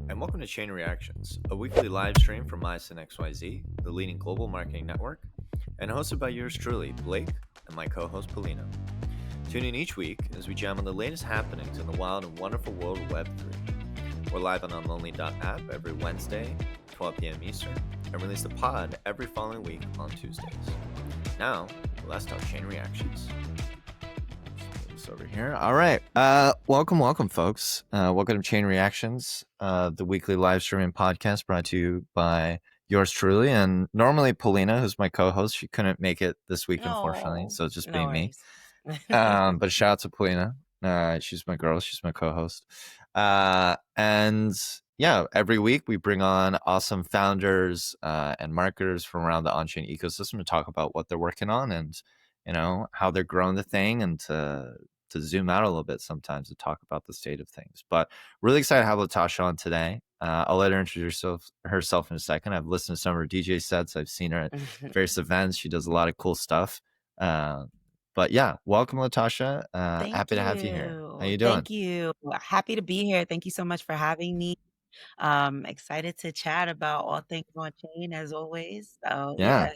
and welcome to Chain Reactions, a weekly live stream from Myosin XYZ, the leading global marketing network, and hosted by yours truly, Blake, and my co-host, Polina. Tune in each week as we jam on the latest happenings in the wild and wonderful world of Web3. We're live on Unlonely.app every Wednesday, 12 p.m. Eastern, and release the pod every following week on Tuesdays. Now, let's talk Chain Reactions. Over here. All right. Welcome, folks. Welcome to Chain Reactions, the weekly live streaming podcast brought to you by yours truly. And normally Polina, who's my co-host, she couldn't make it this week, unfortunately. So it's just being me. But shout out to Polina. She's my girl. She's my co-host. And yeah, every week we bring on awesome founders and marketers from around the onchain ecosystem to talk about what they're working on and, you know, how they're growing the thing and to zoom out a little bit sometimes to talk about the state of things. But really excited to have Latashá on today. I'll let her introduce herself in a second. I've listened to some of her DJ sets. I've seen her at various events. She does a lot of cool stuff. But yeah, welcome, Latashá. Happy to have you here. How you doing? Thank you. Happy to be here. Thank you so much for having me. Excited to chat about all things on chain as always. So yeah.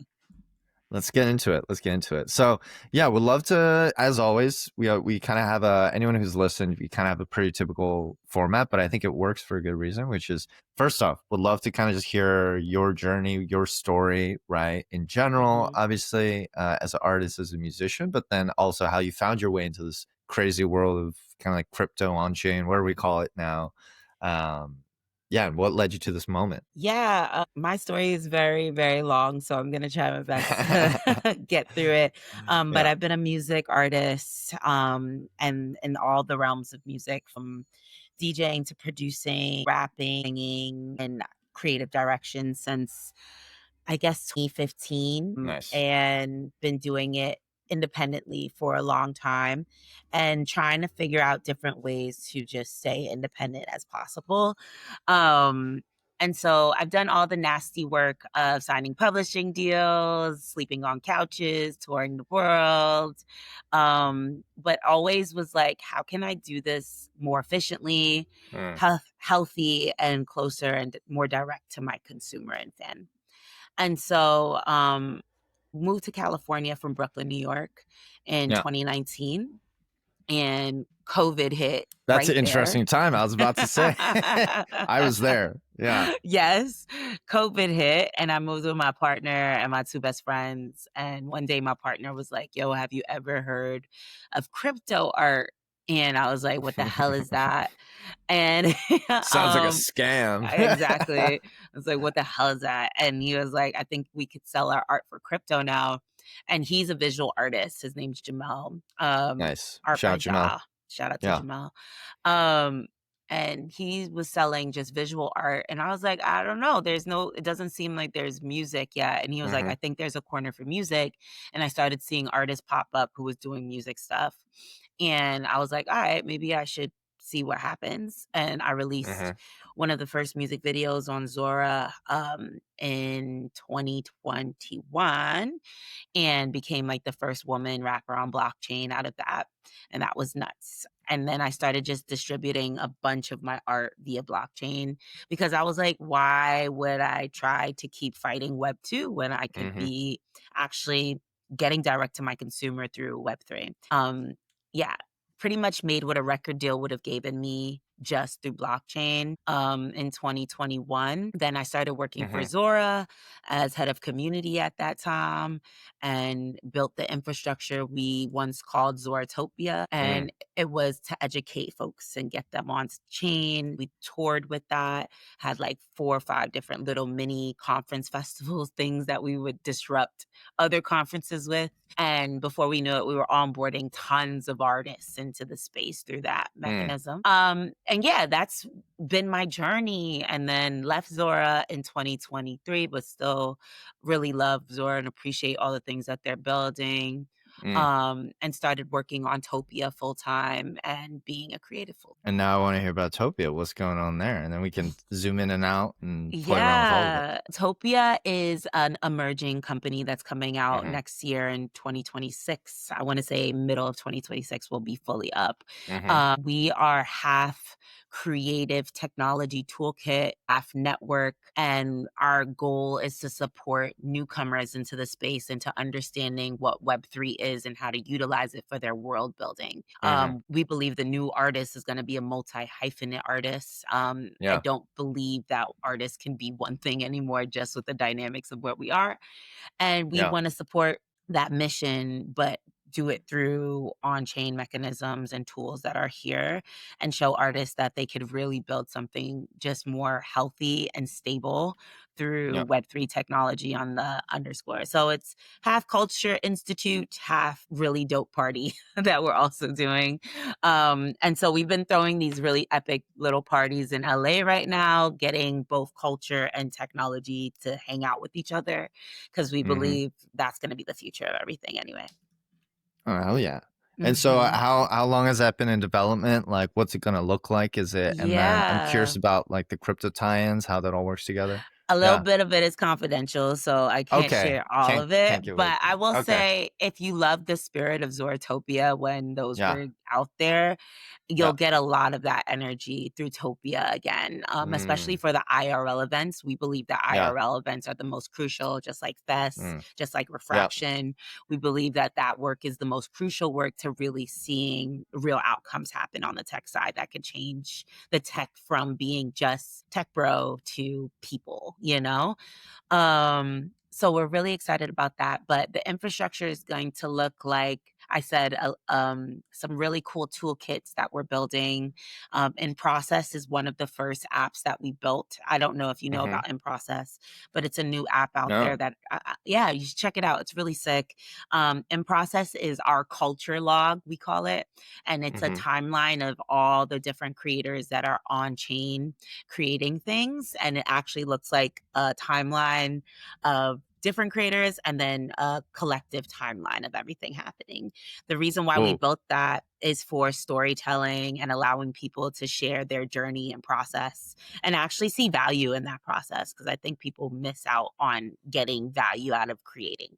Let's get into it. So yeah, we'd love to, as always, we kind of have anyone who's listened, we kind of have a pretty typical format, but I think it works for a good reason, which is, first off, would love to kind of just hear your journey, your story, right? In general, obviously, as an artist, as a musician, but then also how you found your way into this crazy world of kind of like crypto on-chain, what do we call it now? Yeah, and what led you to this moment? Yeah, my story is very, very long, so I'm going to try my best to get through it. But I've been a music artist and in all the realms of music, from DJing to producing, rapping, singing, and creative direction since, I guess, 2015. Nice. And been doing it independently for a long time and trying to figure out different ways to just stay independent as possible. And so I've done all the nasty work of signing publishing deals, sleeping on couches, touring the world, but always was like, how can I do this more efficiently, healthy, and closer and more direct to my consumer and fan? And so moved to California from Brooklyn, New York in 2019, and COVID hit. That's an interesting time. I was about to say. I was there. Yeah. Yes. COVID hit, and I moved with my partner and my two best friends. And one day my partner was like, yo, have you ever heard of crypto art? And I was like, what the hell is that? And sounds like a scam. Exactly. I was like, what the hell is that? And he was like, I think we could sell our art for crypto now. And he's a visual artist. His name's Jamel. Nice. Shout out Jamel. Shout out to Jamel. And he was selling just visual art. And I was like, I don't know. It doesn't seem like there's music yet. And he was like, I think there's a corner for music. And I started seeing artists pop up who was doing music stuff. And I was like, all right, maybe I should see what happens. And I released one of the first music videos on Zora in 2021 and became like the first woman rapper on blockchain out of that. And that was nuts. And then I started just distributing a bunch of my art via blockchain because I was like, why would I try to keep fighting Web2 when I could be actually getting direct to my consumer through Web3? Pretty much made what a record deal would have given me just through blockchain in 2021. Then I started working for Zora as head of community at that time and built the infrastructure we once called Topia. And it was to educate folks and get them on chain. We toured with that, had like 4 or 5 different little mini conference festivals, things that we would disrupt other conferences with. And before we knew it, we were onboarding tons of artists into the space through that mechanism. And yeah, that's been my journey. And then left Zora in 2023, but still really love Zora and appreciate all the things that they're building. Mm. and started working on Topia full time and being a creative full. And now I want to hear about Topia. What's going on there? And then we can zoom in and out and play around with all of it. Yeah. Topia is an emerging company that's coming out Hmm. next year in 2026. I want to say middle of 2026 will be fully up. Hmm. We are half creative technology toolkit, half network, and our goal is to support newcomers into the space and to understanding what Web3 is and how to utilize it for their world building. Hmm. We believe the new artist is going to be a multi hyphenate artist. I Yeah. don't believe that artists can be one thing anymore, just with the dynamics of where we are. And we Yeah. want to support that mission, but do it through on-chain mechanisms and tools that are here and show artists that they could really build something just more healthy and stable through Yeah. Web3 technology on the underscore. So it's half culture institute, half really dope party that we're also doing. And so we've been throwing these really epic little parties in LA right now, getting both culture and technology to hang out with each other because we Hmm. believe that's going to be the future of everything anyway. Oh, hell yeah. And so Mhm. how long has that been in development? Like, what's it gonna look like? Is it and then I'm curious Yeah. about, like, the crypto tie-ins, how that all works together. A little Yeah. bit of it is confidential, so I can't Okay. share all Can't of it, can't give away but too I much. will Okay. say if you love the spirit of Zoratopia when those Yeah. were out there, you'll Yeah. get a lot of that energy through Topia again, especially Mm. for the IRL events. We believe that Yeah. IRL events are the most crucial, just like fests, Mm. just like Yep. refraction. We believe that that work is the most crucial work to really seeing real outcomes happen on the tech side that could change the tech from being just tech bro to people, you know? So we're really excited about that. But the infrastructure is going to look like I said, some really cool toolkits that we're building. In Process is one of the first apps that we built. I don't know if you know Mhm. about In Process, but it's a new app out there No. that, yeah, you should check it out. It's really sick. In Process is our culture log, we call it. And it's a Mhm. timeline of all the different creators that are on chain creating things. And it actually looks like a timeline of different creators and then a collective timeline of everything happening. The reason why we Cool. built that is for storytelling and allowing people to share their journey and process and actually see value in that process because I think people miss out on getting value out of creating.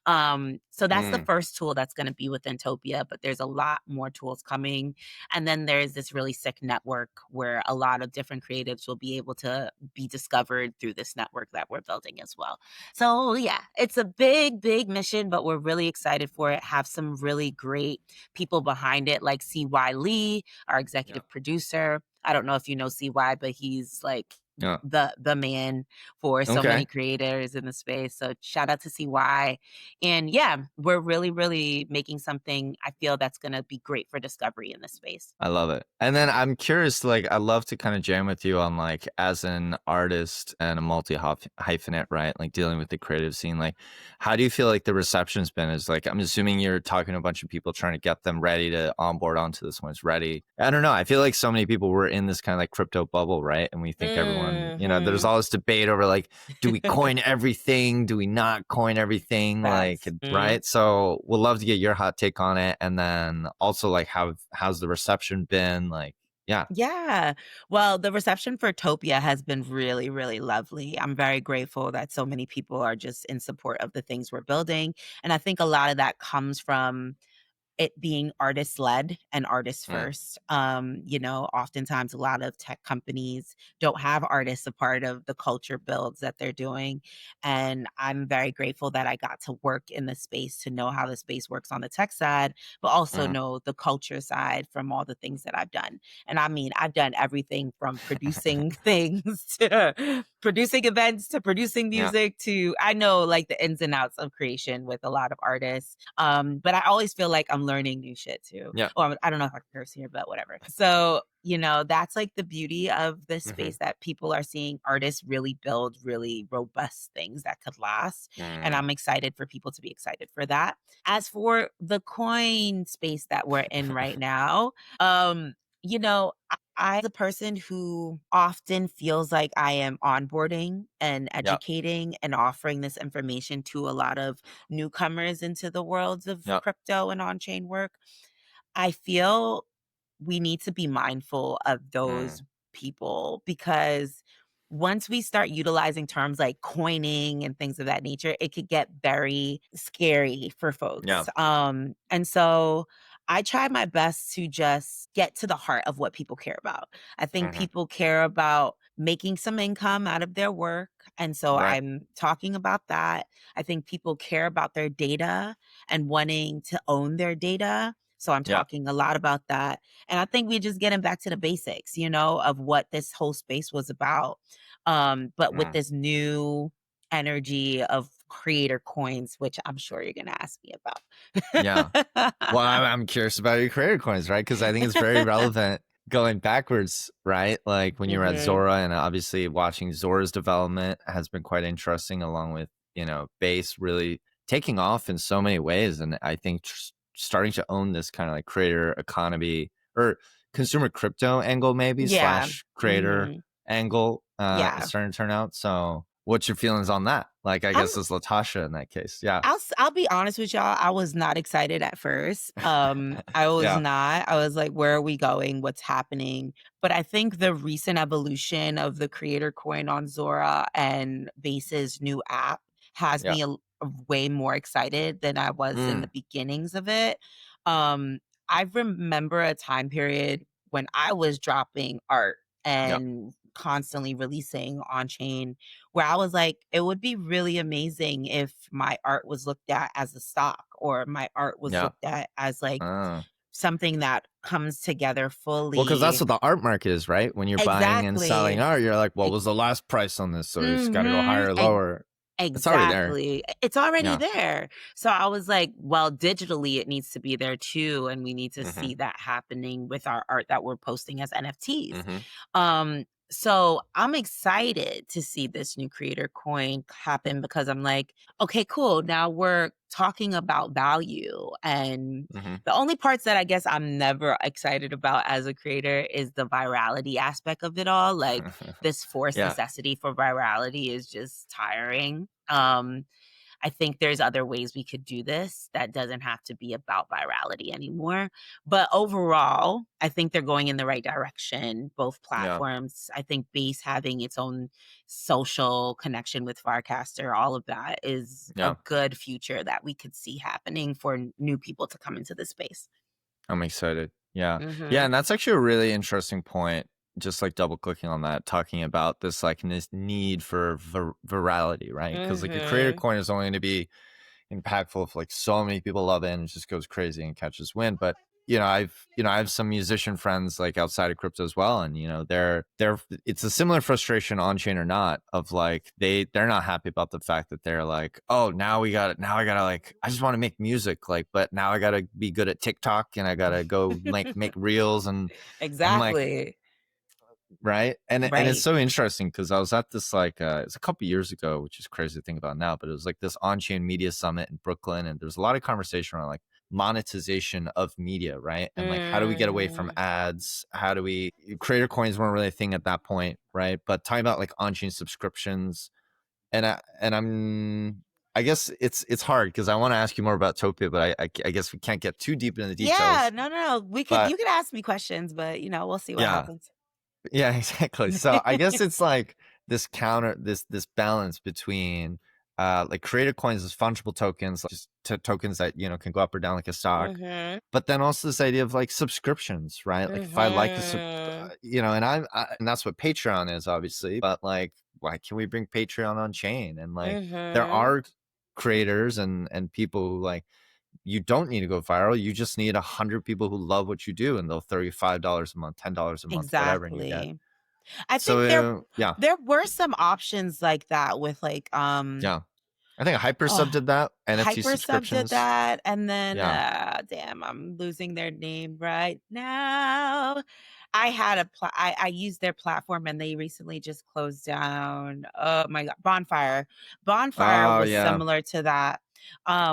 So that's the Mm. first tool that's going to be within Topia, but there's a lot more tools coming. And then there's this really sick network where a lot of different creatives will be able to be discovered through this network that we're building as well. So yeah, it's a big, big mission, but we're really excited for it. Have some really great people behind it, like CY Lee, our Yeah. executive producer. I don't know if you know CY, but he's like Yeah. the man for so many Okay. creators in the space. So shout out to CY. And yeah, we're really, really making something I feel that's going to be great for discovery in this space. I love it. And then I'm curious, like, I love to kind of jam with you on, like, as an artist and a hyphenate, right? Like dealing with the creative scene. Like, how do you feel like the reception's been? Is like, I'm assuming you're talking to a bunch of people trying to get them ready to onboard onto this when it's ready. I don't know. I feel like so many people were in this kind of like crypto bubble, right? And we think everyone, there's Hmm. all this debate over like, do we coin everything? Do we not coin everything? Like, Facts. Mhm. right? So we'll love to get your hot take on it. And then also like how's the reception been? Like, yeah. Yeah. Well, the reception for Topia has been really, really lovely. I'm very grateful that so many people are just in support of the things we're building. And I think a lot of that comes from it being artist led and artist Mm. first. Oftentimes a lot of tech companies don't have artists a part of the culture builds that they're doing. And I'm very grateful that I got to work in the space to know how the space works on the tech side, but also Mhm. know the culture side from all the things that I've done. And I mean, I've done everything from producing things to producing events to producing Yeah. music to I know like the ins and outs of creation with a lot of artists. But I always feel like I'm learning new shit too. Yeah. Oh, I don't know if I can curse here, but whatever. So, that's like the beauty of this Mhm. space that people are seeing artists really build really robust things that could last. And Mm. I'm excited for people to be excited for that. As for the coin space that we're in right now, you know, I'm the person who often feels like I am onboarding and Yeah. educating and offering this information to a lot of newcomers into the worlds of Yeah. crypto and on-chain work. I feel we need to be mindful of those Mm. people because once we start utilizing terms like coining and things of that nature, it could get very scary for Yeah. folks. And so I try my best to just get to the heart of what people care about. I think Mhm. people care about making some income out of their work. And so Right. I'm talking about that. I think people care about their data and wanting to own their data. So I'm Yeah. talking a lot about that. And I think we're just getting back to the basics, of what this whole space was about. But with Mm. this new energy of creator coins, which I'm sure you're going to ask me Yeah. about. Well, I'm curious about your creator coins, right? Because I think it's very relevant going backwards, right? Like when you were at hmm Zora, and obviously watching Zora's development has been quite interesting, along with, Base really taking off in so many ways. And I think starting to own this kind of like creator economy or consumer crypto angle, maybe Yeah. slash creator hmm angle, is Yeah. starting to turn out. So, what's your feelings on that? Like, I I'm guess it's Latashá in that case. Yeah. I'll be honest with y'all, I was not excited at first. I was Yeah. not. I was like, "Where are we going? What's happening?" But I think the recent evolution of the creator coin on Zora and Base's new app has Yeah. me way more excited than I was in the Mm. beginnings of it. Um, I remember a time period when I was dropping art Yeah. and constantly releasing on chain where I was like, it would be really amazing if my art was looked at as a stock or my art was Yeah. looked at as like Oh. something that comes together Well, because that's fully. what the art market is, right? When you're buying and selling Exactly. art, you're like, what Ex- was the last price on this? So it's got to go mhm. higher or lower. It's already there. Exactly. It's already Yeah. there. So I was like, well, digitally, it needs to be there too. And we need to Mm-hmm. see that happening with our art that we're posting as NFTs. Mm-hmm. So I'm excited to see this new creator coin happen because I'm like, okay, cool. Now we're talking about value. And Mm-hmm. the only parts that I guess I'm never excited about as a creator is the virality aspect of it all. Like this forced Yeah. necessity for virality is just tiring. I think there's other ways we could do this that doesn't have to be about virality anymore. But overall, I think they're going in the right direction, both Yeah. platforms. I think Base having its own social connection with Farcaster, all of that is a Yeah. good future that we could see happening for new people to come into the space. I'm excited. Yeah. Yeah. Mhm. And that's actually a really interesting point. Just like double clicking on that, talking about this like this need for virality, right? Because like a creator Mhm. coin is only going to be impactful if like so many people love it and it just goes crazy and catches wind. But I have some musician friends like outside of crypto as well, and they're it's a similar frustration on chain or not of like they're not happy about the fact that they're like, oh, now I gotta like I just want to make music, like, but now I gotta be good at TikTok and I gotta go like make reels, and I'm like, Exactly. right. And it's Right. so interesting because I was at this like it's a couple years ago, which is crazy to think about now, but it was like this on-chain media summit in Brooklyn, and there's a lot of conversation around like monetization of media, right? And like how do we get away from Mm. ads? How do we creator coins weren't really a thing at that point, right? But talking about like on-chain subscriptions, I guess it's hard because I want to ask you more about Topia, but I guess we can't get too deep into the Yeah, details. no. But You could ask me questions, but we'll see what yeah, happens. yeah, exactly. So I guess it's like this balance between like creator coins as fungible tokens, like just tokens that can go up or down like a stock, Mhm. but then also this idea of like subscriptions, right? Like if I like Mhm. and that's what Patreon is, obviously, but like why can we bring Patreon on chain? And like there Mhm. are creators and people who like you don't need to go viral. You just need 100 people who love what you do, and they'll throw you $5 a month, $10 a month, whatever, and you're dead. Exactly. I So think yeah, there were some options like that with like yeah. I think Hypersub oh, did that. NFT Hypersub did subscriptions. that, and then, Yeah. damn, I'm losing their name right now. I had I used their platform, and they recently just closed down. Oh my god, Bonfire. Bonfire Oh was yeah. similar to that.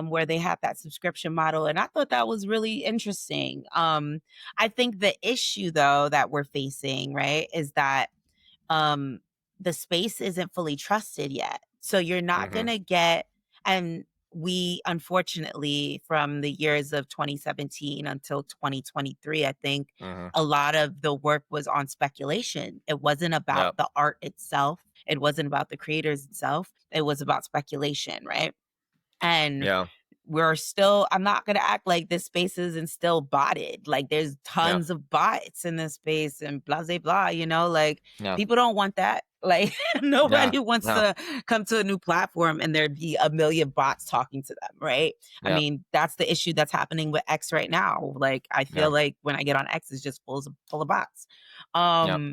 where they have that subscription model. And I thought that was really interesting. I think the issue though that we're facing, right, is that um the space isn't fully trusted yet. So you're not Mm-hmm. going to get, and we unfortunately from the years of 2017 until 2023, I think Mm-hmm. a lot of the work was on speculation. It wasn't about Yep. the art itself. It wasn't about the creators itself. It was about speculation, right? And Yeah. we're still, I'm not gonna act like this space isn't still botted. Like there's Yeah. tons of bots in this space and blah blah blah, like Yeah. people don't want that. Like Yeah. nobody wants No. to come to a new platform and there be a million bots talking to them, right? I Yeah. mean, that's the issue that's happening with X right now. Like I feel Yeah. like when I get on X, it's just full of bots. Yeah.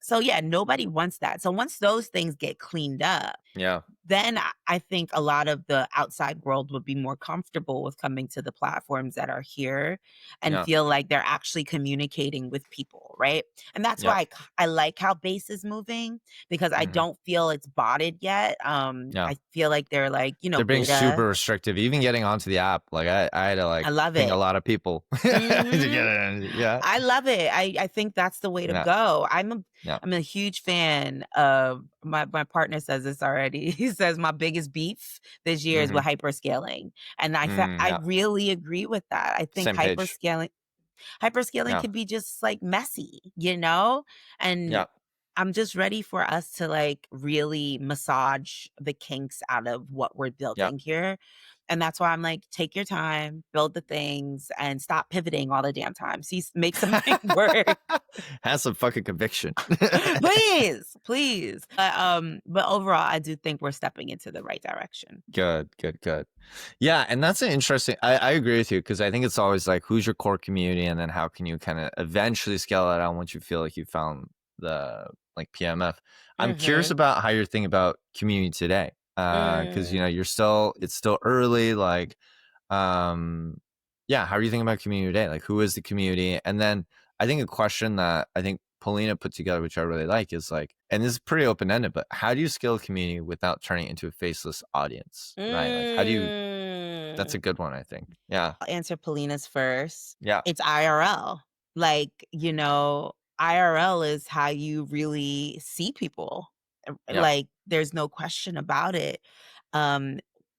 So yeah, nobody wants that. So once those things get cleaned up, Yeah. then I think a lot of the outside world would be more comfortable with coming to the platforms that are here and Yeah. feel like they're actually communicating with people, right? And that's Yeah. why I like how base is moving because I Mm-hmm. don't feel it's botted yet. Yeah. I feel like they're like, They're being beta. super restrictive. Even getting onto the app, like I had to like I love ping a it. lot of people to get Mhm. in. Yeah. I love it. I think that's the way to Yeah. go. Yeah. I'm a huge fan of my partner says this already. He says my biggest beef this year is Mm-hmm. with hyperscaling. And I Yeah. really agree with that. I think Same page. hyperscaling Yeah. can be just like messy. And Yeah. I'm just ready for us to like really massage the kinks out of what we're Yeah. building here. And that's why I'm like, take your time, build the things, and stop pivoting all the damn time. See, make something work. Has some fucking conviction. Please, please. But overall, I do think we're stepping into the right direction. Good, good, good. Yeah, and that's an interesting. I agree with you because I think it's always like who's your core community, and then how can you kind of eventually scale it out once you feel like you found the like PMF. I'm curious Mm-hmm. about how you're thinking about community today, because it's still early. Like, yeah, how are you thinking about community today? Like, who is the community? And then I think a question that I think Paulina put together, which I really like, is like, and this is pretty open ended, but how do you scale a community without turning it into a faceless audience, right? Like, how do you? That's a Mm. good one, I think. Yeah, I'll answer Polina's first. yeah, It's IRL. Like, IRL is how you really see people. yeah, Like, there's no question about it. Um,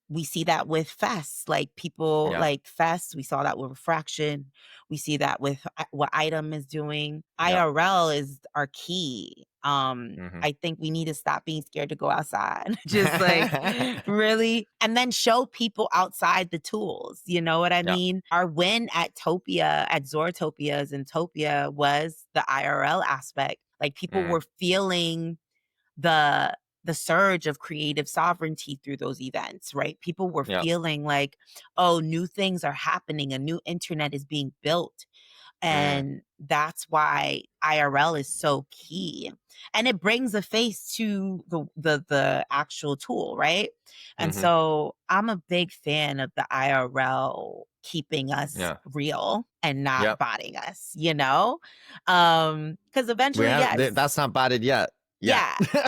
we see that with fests, like people yeah, like fests. We saw that with refraction. We see that with what item is doing. yeah. IRL is our key. Mm-hmm. I think we need to stop being scared to go outside. Just like really, and then show people outside the tools. You know what I Yeah, mean? Our win at Topia, at Zoratopias and Topia was the IRL aspect. Like people mm, were feeling the the surge of creative sovereignty through those events, right? People were yeah, feeling like, oh, new things are happening, a new internet is being built. mm, And that's why IRL is so key. And it brings a face to the actual tool, right? And mm-hmm. so I'm a big fan of the IRL keeping us Yeah, real and not yeah. botting us. Because We eventually, have yes, that's not botted yet. Yet. yeah,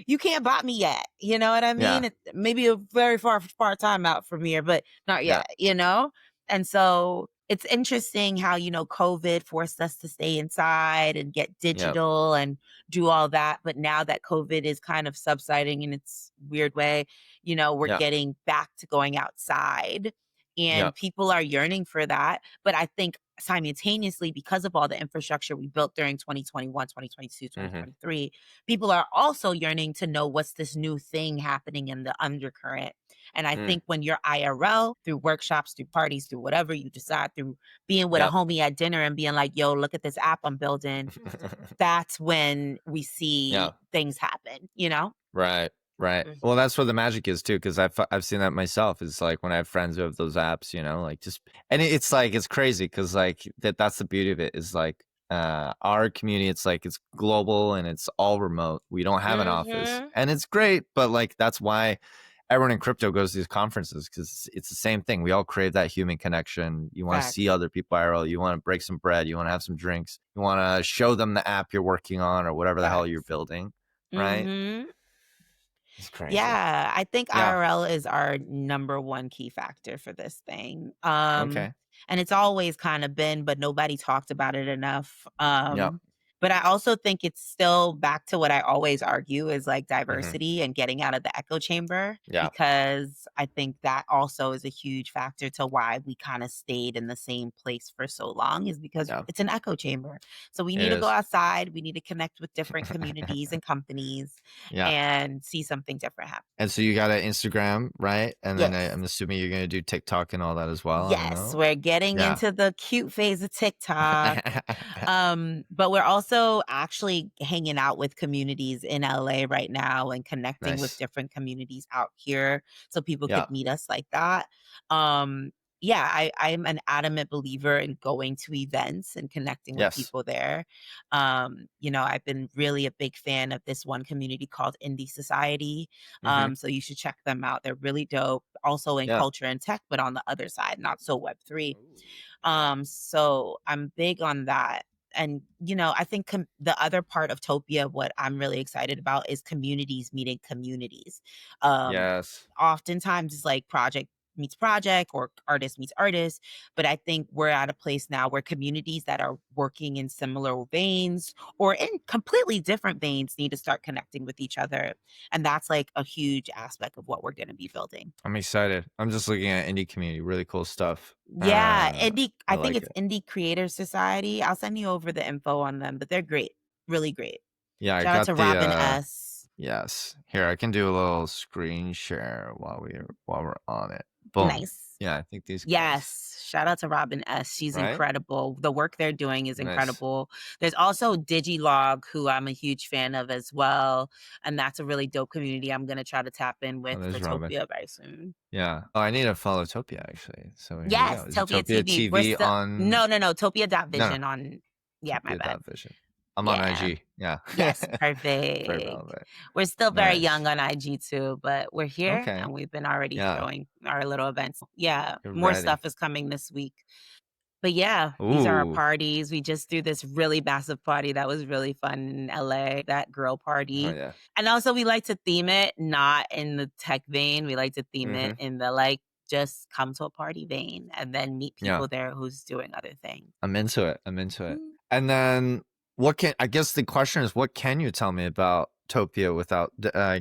you can't bot me yet. You know what I Yeah, mean? It maybe a very far time out from here, but not yeah, yet. And so it's interesting how, COVID forced us to stay inside and get yeah, digital and do all that. But now that COVID is kind of subsiding in its weird way, we're yeah, getting back to going outside yeah. and people are yearning for that. But I think simultaneously, because of all the infrastructure we built during 2021, 2022, Mm-hmm. 2023, people are also yearning to know what's this new thing happening in the undercurrent. And I Mm, think when you're IRL, through workshops, through parties, through whatever you decide, through being with a yep. homie at dinner and being like, yo, look at this app I'm building, that's when we Yeah. see things happen. Right. Right. Mhm. Well, that's where the magic is too, because I've seen that myself. It's like when I have friends who have those apps, like just and it's like it's crazy because like that's the beauty of it is like our community. It's like it's global and it's all remote. We don't have an office, Mhm. and it's great. But like that's why everyone in crypto goes to these conferences because it's the same thing. We all crave that human connection. You want to see Facts. other people IRL. You want to break some bread. You want to have some drinks. You want to show them the app you're working on or whatever the hell you're Facts. building. Right. Mhm. It's crazy. Yeah, I think Yeah. IRL is our number one key factor for this thing. Okay. And it's always kind of been, but nobody talked about it enough. Yep. But I also think it's still back to what I always argue is like Hmm. diversity and getting out of the echo chamber, Yeah. because I think that also is a huge factor to why we kind of stayed in the same place for so long, is because Yeah. it's an echo chamber. So we It need to go is. outside, we need to connect with different communities and companies Yeah. and see something different happen. And so you got an Instagram, right? And then Yes. I'm assuming you're gonna do TikTok and all that as well. I don't Yes, know. we're getting Yeah. into the cute phase of TikTok. But we're also actually hanging out with communities in LA right now and connecting with Nice. different communities out here so people Yeah. could meet us like that. Um, yeah, I'm an adamant believer in going to events and connecting with Yes. people there. I've been really a big fan of this one community called Indie Society. Hmm. So you should check them out. They're really dope. Also in Yeah. culture and tech, but on the other side, not so Web3. Ooh. So I'm big on that. And, I think the other part of Topia, what I'm really excited about is communities meeting communities. Um, Yes. Oftentimes it's like project meets project or artist meets artist. But I think we're at a place now where communities that are working in similar veins or in completely different veins need to start connecting with each other. And that's like a huge aspect of what we're going to be building. I'm excited. I'm just looking at indie community. Really cool stuff. Yeah, I I think like it's it. Indie Creator Society. I'll send you over the info on them, but they're great. Really great. Yeah, I Shout out got to the Robin S. yes. Here, I can do a little screen share while we're on it. Boom. Nice. Yeah, I think these guys. Yes. Shout out to Robin S. She's Right? incredible. The work they're doing is Nice. incredible. There's also Digilog, who I'm a huge fan of as well. And that's a really dope community I'm going to try to tap in Oh, with for there's Robin. Topia very soon. Yeah. Oh, I need to follow Topia actually. So here we go. Yes, Is it Topia Topia TV. We're TV still, on no, no, no. Topia.vision on, yeah, my Topia bad. dot vision. I'm on Yeah. IG. Yeah. Yes, Very perfect. relevant. We're still very Nice. young on IG too, but we're here Okay. and we've been already Yeah. throwing our little events. Yeah, You're more ready. stuff is coming this week. But yeah, these are our Ooh. parties. We just threw this really massive party that was really fun in LA, that girl Oh party. yeah. And also we like to theme it not in the tech vein. We like to theme Mm-hmm. it in the like just come to a party vein and then meet Yeah. people there who's doing other things. I'm into it. I'm into it. Mm. And then I guess the question is, what can you tell me about Topia without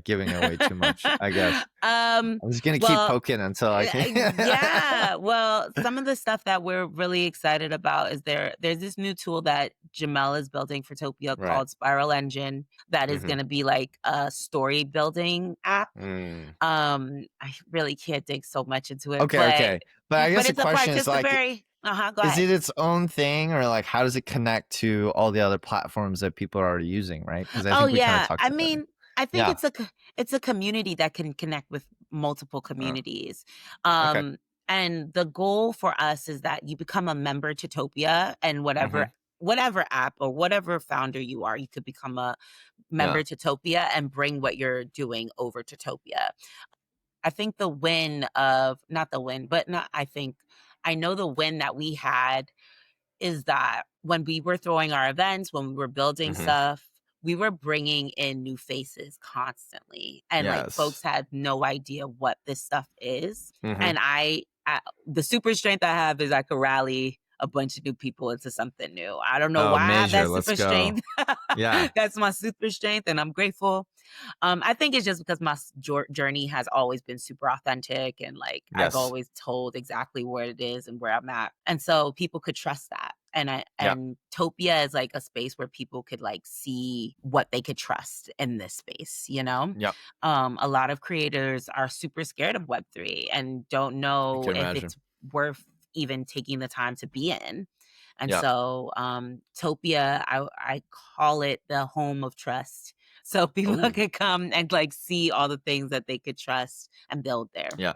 giving away too much? I guess Um, I'm just gonna keep well, poking until I can. yeah. Well, some of the stuff that we're really excited about is there's this new tool that Jamel is building for Topia Right. called Spiral Engine that is Mm-hmm. going to be like a story building app. Mm. I really can't dig so much into it, Okay. Okay. But I guess but the it's a question is like, participatory. Go is ahead. it its own thing, or like, how does it connect to all the other platforms that people are already using? Right? Because I Oh think we kind of yeah. talked I about that. mean, I think Yeah. it's a community that can connect with multiple Uh, communities. okay. And the goal for us is that you become a member to Topia and Mm-hmm. whatever app or whatever founder you are, you could become a Yeah. member to Topia and bring what you're doing over to Topia. I think the win of not the win, but not I think I know the win that we had is that when we were throwing our events, when we were building Mm-hmm. stuff, we were bringing in new faces constantly. And like folks Yes. had no idea what this stuff is. Mm-hmm. And the super strength I have is I could rally a bunch of new people into something new. I don't know Oh, why I have major. that Let's super go. strength. Yeah. That's my super strength, and I'm grateful. I think it's just because my journey has always been super authentic and like I've Yes. always told exactly where it is and where I'm at. And so people could trust that. Yeah. And Topia is like a space where people could like see what they could trust in this space, you know? Yep. A lot of creators are super scared of Web3 and don't I know can if imagine. it's worth even taking the time to be in. And Yeah. so Topia, I call it the home of trust. So people Oh. could come and like see all the things that they could trust and build there. Yeah.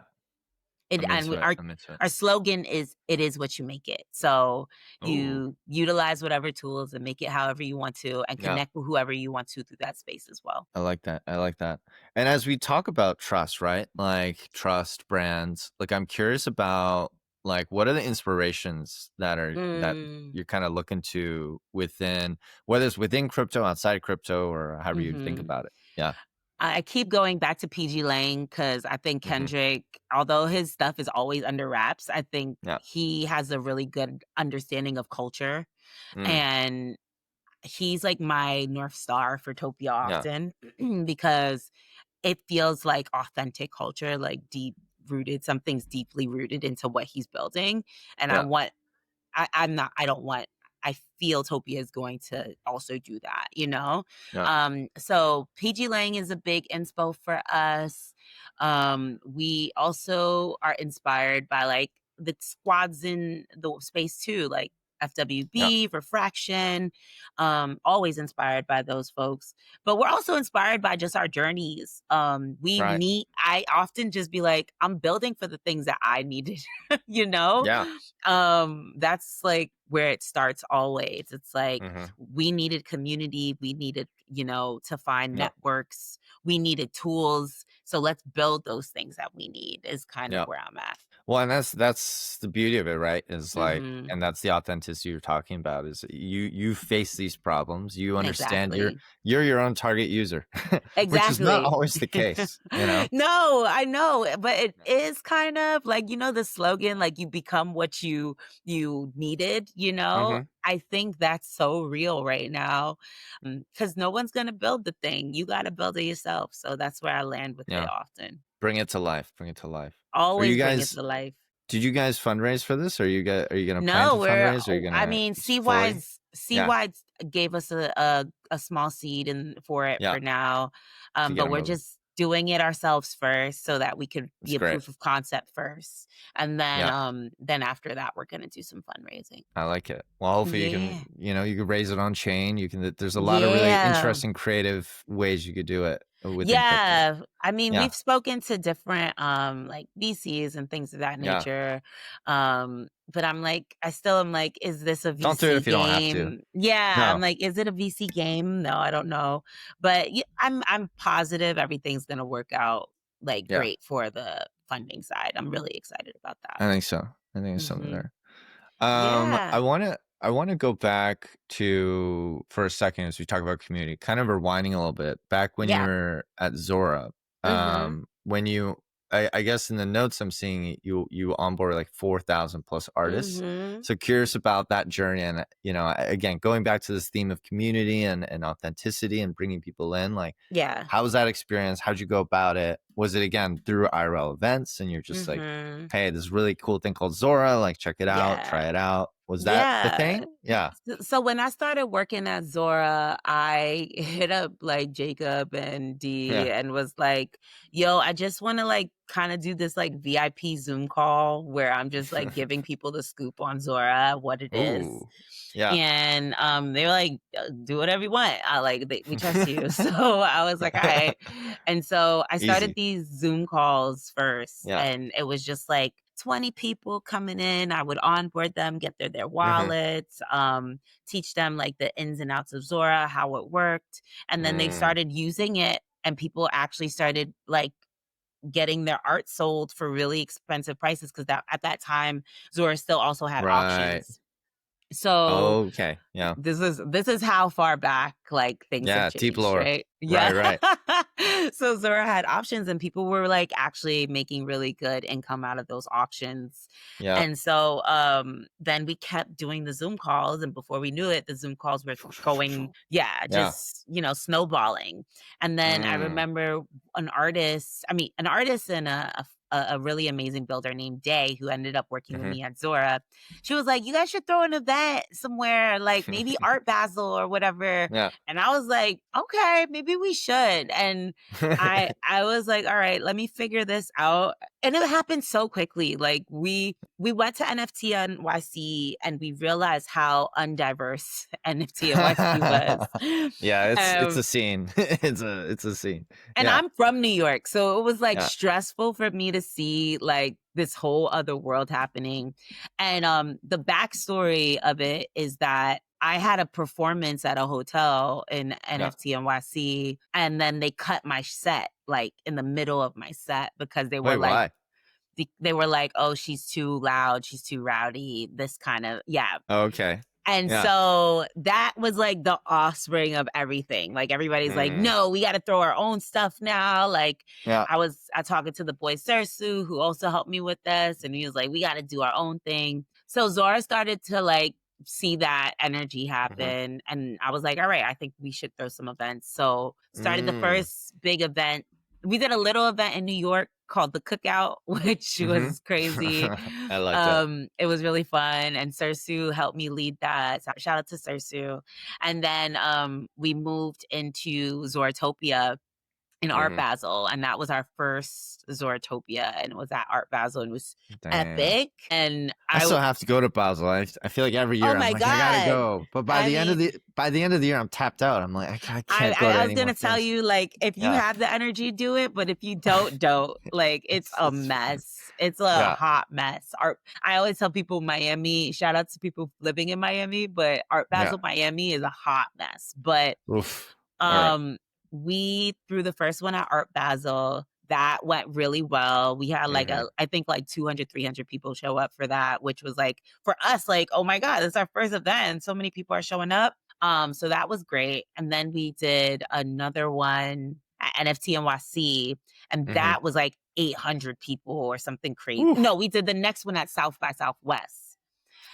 I'm And into it. I'm into it. our slogan is "It is what you make it." So Oh. you utilize whatever tools and make it however you want to, and Yeah. connect with whoever you want to through that space as well. I like that. I like that. And as we talk about trust, right? Like trust brands, like I'm curious about like what are the inspirations that Mm. you're kind of looking to within, whether it's within crypto, outside crypto, or however you think Hmm. about it. Yeah. I keep going back to PG Lang because I think Hmm. Kendrick, although his stuff is always under wraps, I think Yeah. he has a really good understanding of culture, Mm. and he's like my North Star for Topia Yeah. often because it feels like authentic culture, like deep rooted, something's deeply rooted into what he's building. And I Yeah. want I'm not I don't want I feel Topia is going to also do that, you know? Yeah. So PG Lang is a big inspo for us. We also are inspired by like the squads in the space too, like Yeah. FWB, Refraction, always inspired by those folks. But we're also inspired by just our journeys. Right. I often just be like, I'm building for the things that I needed, you know? Yeah. That's like where it starts always. It's like Hmm. we needed community, we needed, to find Yeah. networks, we needed tools. So let's build those things that we need is kind of Yeah. where I'm at. Well, and that's the beauty of it, right? Is like, Mhm. and that's the authenticity you're talking about. Is you face these problems, you understand Exactly. you're your own target user, which is not Exactly. always the case, you know. No, I know, but it Yeah. is kind of like, the slogan, like you become what you needed, you know? Hmm. I think that's so real right now. Because no one's gonna build the thing. You gotta build it yourself. So that's where I land with it Yeah. often. Bring it to life. Bring it to life. Are you Always bring it guys? to life. Did you guys fundraise for this? Are you gonna plan to No, fundraise? Are you I gonna mean, fully? Yeah. Seawise gave us a small seed and for it Yeah. for now, To get but them we're moving. just doing it ourselves first so that we could That's be a great. proof of concept first, and Yeah. then after that, we're gonna do some fundraising. I like it. Well, hopefully you can, Yeah. you can raise it on chain. You can, there's a lot of really Yeah. interesting creative ways you could do it within crypto. Yeah, I mean, Yeah. we've spoken to different, like, VCs and things of that Yeah. nature, but I'm like I still am like, "Is this a Don't do it VC if you don't have to. game?" Yeah, I'm No. like, "Is it a VC game?" No, I don't know, but I'm positive everything's gonna work out, like, Yeah. great for the funding side. I'm really excited about that. I think so. I think there's something Mhm. there. Yeah. I wanna go back to for a second as we talk about community, kind of rewinding a little bit. Back when you Yeah. were at Zora, Mhm. when you I guess in the notes I'm seeing you onboard like 4,000 plus artists. Mhm. So curious about that journey and again, going back to this theme of community and authenticity and bringing people in, like Yeah. how was that experience? How'd you go about it? Was it again through IRL events and you're just like, Mhm. hey, this really cool thing called Zora, like check it out, Yeah. try it out. Was that the Yeah. thing? Yeah. So when I started working at Zora, I hit up like Jacob and D Yeah. and was like, yo, I just want to like kind of do this like VIP Zoom call where I'm just like giving people the scoop on Zora, what it is. Ooh. Yeah. And they were like, do whatever you want. We trust you." So I was like, all right. And so I started Easy. these Zoom calls first, Yeah. and it was just like 20 people coming in. I would onboard them, get their Hmm. wallets, teach them like the ins and outs of Zora, how it worked. And then they Mm, started using it, and people actually started like getting their art sold for really expensive prices because that at that time Zora still also had right. auctions. So Okay. Yeah. this is how far back, like, things have Yeah. Deep changed, lore. right? Yeah. Right. Right. So Zora had options and people were, like, actually making really good income out of those auctions. Yeah. And so, then we kept doing the Zoom calls, and before we knew it, the Zoom calls were going yeah, Yeah. just, snowballing. And then I Mm, remember an artist and a really amazing builder named Day who ended up working with hmm. me at Zora. She was like, "You guys should throw an event somewhere, like maybe Art Basel or whatever." Yeah. And I was like, "Okay, maybe we should." And I was like, "All right, let me figure this out." And it happened so quickly. Like we went to NFT NYC and we realized how undiverse NFT NYC was. Yeah. It's Um, a scene. It's a scene. and Yeah. I'm from New York, so it was, like, Yeah. stressful for me to see, like, this whole other world happening, and, the backstory of it is that I had a performance at a hotel in Yeah. NFT NYC, and then they cut my set, like, in the middle of my set because Wait. Why? they were like, "Oh, she's too loud, she's too rowdy," this kind of yeah. Okay. And Yeah. so that was like the offspring of everything. Like everybody's like, Mm. no, we got to throw our own stuff now. Like Yeah. I talking to the boy Sersu, who also helped me with this, and he was like, we got to do our own thing. So Zora started to like see that energy Mhm. happen, and I was like, all right, I think we should throw some events. So started the Mm. first big event. We did a little event in New York called the Cookout, which Mhm. was crazy. I like that. It was really fun, and Sersu helped me lead that. So shout out to Sersu. And then we moved into Zoratopia in Art Mhm. Basel, and that was our first Zoratopia, and it was at Art Basel, and it was Damn. epic. And I still have to go to Basel. I feel like every oh year I'm my like, I gotta god, go. But by I the end of mean, the year, I'm tapped out. I'm like, I I, can't go to I I was any more gonna tell things. you, like, if you Yeah. have the energy, do it. But if you don't. Like, it's a It's mess. It's a yeah. hot mess. I always tell people Miami. Shout out to people living in Miami, but Art Yeah. Basel, Miami is a hot mess. But Oof. All right. we threw the first one at Art Basel. That went really well. We had like Mhm. I think like 200, 300 people show up for that, which was like for us, like, oh my God, it's our first event. So many people are showing up. So that was great. And then we did another one at NFT NYC, and Mhm. that was like 800 people or something crazy. Oof. No, we did the next one at South by Southwest.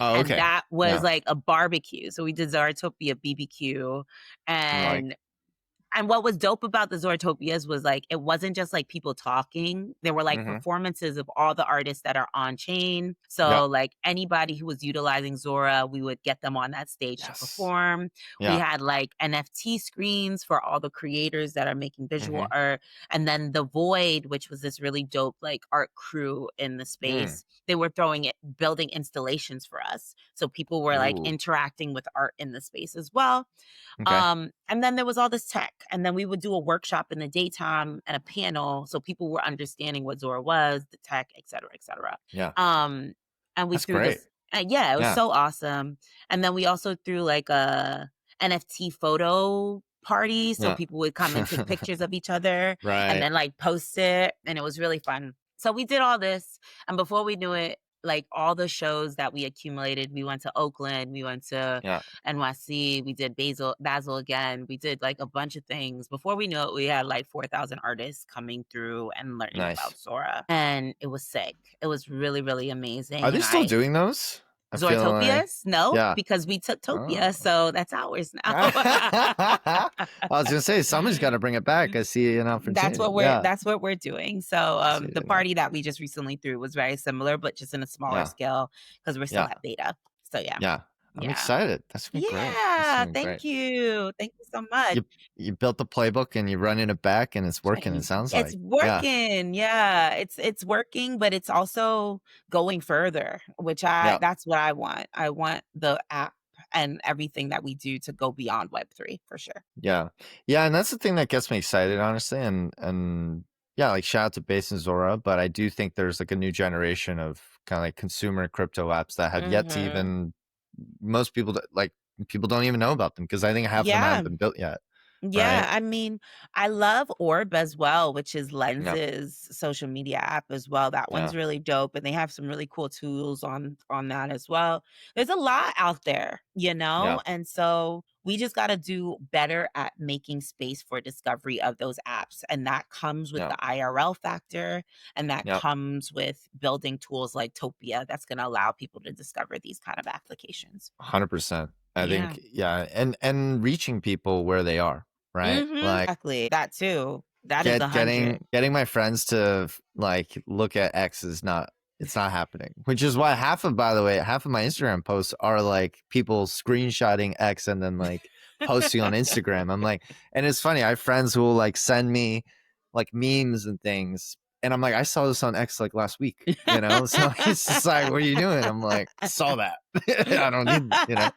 Oh, And okay. that was Yeah. like a barbecue. So we did Zaratopia BBQ, Like. and what was dope about the Zortopias was like it wasn't just like people talking. There were like Mhm. performances of all the artists that are on chain. Yep. So like anybody who was utilizing Zora, we would get them on that stage to Yes. perform. We Yeah. had like NFT screens for all the creators that are making visual Mhm. art. And then the Void, which was this really dope like art crew in the Mm. space, they were building installations for us. So people were like Ooh. interacting with art in the space as well. Okay. And then there was all this tech. And then we would do a workshop in the daytime and a panel. So people were understanding what Zora was, the tech, et cetera, et cetera. Yeah. Um, and we That's threw great. this, yeah, it was Yeah. so awesome. And then we also threw like a NFT photo party. So Yeah. people would come and take pictures of each other and Right. then like post it. And it was really fun. So we did all this. And before we knew it, like all the shows that we accumulated, we went to Oakland, we went to Yeah. NYC, we did Basel again. We did like a bunch of things. Before we knew it, we had like 4,000 artists coming through and learning Nice. about Zora. And it was sick. It was really, really amazing. Are they And still doing those? I feel like Zoratopias? No, yeah. because we took Oh. Topia, so that's ours now. I was gonna say somebody's got to bring it back. I see an opportunity. Yeah. That's what we're doing. So I see, the yeah. party that we just recently threw was very similar, but just in a smaller Yeah. scale because we're still Yeah. at beta. So yeah. Yeah. I'm Yeah. excited. That's gonna be great. That's Yeah. gonna be great. Thank you. Thank you so much. You built the playbook and you're running it back and it's working. It sounds It's like. Yeah. working. Yeah. It's working, but it's also going further, which Yeah. that's what I want. I want the app and everything that we do to go beyond Web3 for sure. Yeah. Yeah. And that's the thing that gets me excited, honestly. And yeah, like shout out to Base and Zora, but I do think there's like a new generation of kind of like consumer crypto apps that have yet to Mhm. even most people like people don't even know about them because I think half of them Yeah. haven't been built yet. Yeah, Right. I mean, I love Orb as well, which is Yeah. Lens's social media app as well. That Yeah. one's really dope, and they have some really cool tools on that as well. There's a lot out there, Yeah. and so we just got to do better at making space for discovery of those apps, and that comes with Yeah. the IRL factor, and that Yeah. comes with building tools like Topia that's going to allow people to discover these kind of applications. 100%. I Yeah. think yeah, and reaching people where they are, right? Like Exactly. That too. That is 100. getting my friends to like look at X is not it's not happening. Which is why by the way, half of my Instagram posts are like people screenshotting X and then like posting on Instagram. I'm like, and it's funny, I have friends who will like send me like memes and things. And I'm like, I saw this on X like last week, you know? So it's just like, what are you doing? I'm like, I saw that. I don't need, you know.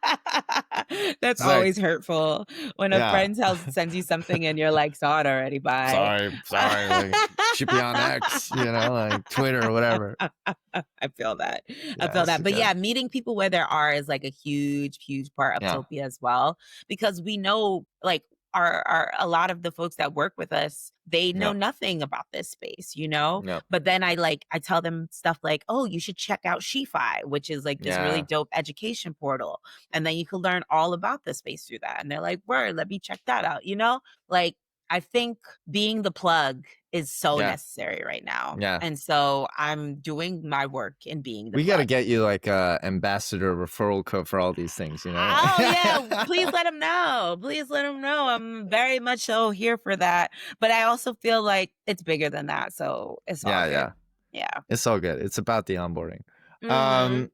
That's It's like, always hurtful when a yeah. friend sends you something and you're like, saw it already, bye. Sorry, like should be on X, you know, like Twitter or whatever. I feel that. I Yeah, feel it's that. But good. yeah, meeting people where there are is like a huge, huge part of Yeah. Topia as well. Because we know like our a lot of the folks that work with us, they know Yeah. nothing about this space, you know? Yeah. But then I tell them stuff like, "Oh, you should check out SheFi, which is like this really Yeah. dope education portal. And then you can learn all about the space through that." And they're like, "Word, let me check that out." You know? Like, I think being the plug is so Yeah. necessary right now. Yeah. And so I'm doing my work in being the We got to plug. get you like a ambassador referral code for all these things, you know? Oh, yeah, please let him know. Please let him know. I'm very much so here for that, but I also feel like it's bigger than that, so it's all Yeah, good. yeah. Yeah. It's all good. It's about the onboarding. Mhm.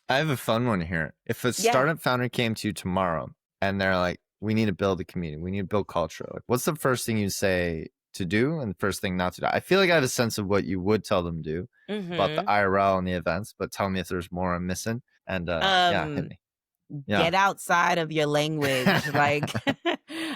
I have a fun one here. If a Yeah. startup founder came to you tomorrow and they're like, "We need to build a community. We need to build culture." Like, what's the first thing you say to do and the first thing not to do? I feel like I have a sense of what you would tell them to do about the Mhm. IRL and the events, but tell me if there's more I'm missing. And yeah, hit Um, me. Yeah. get outside of your language, like,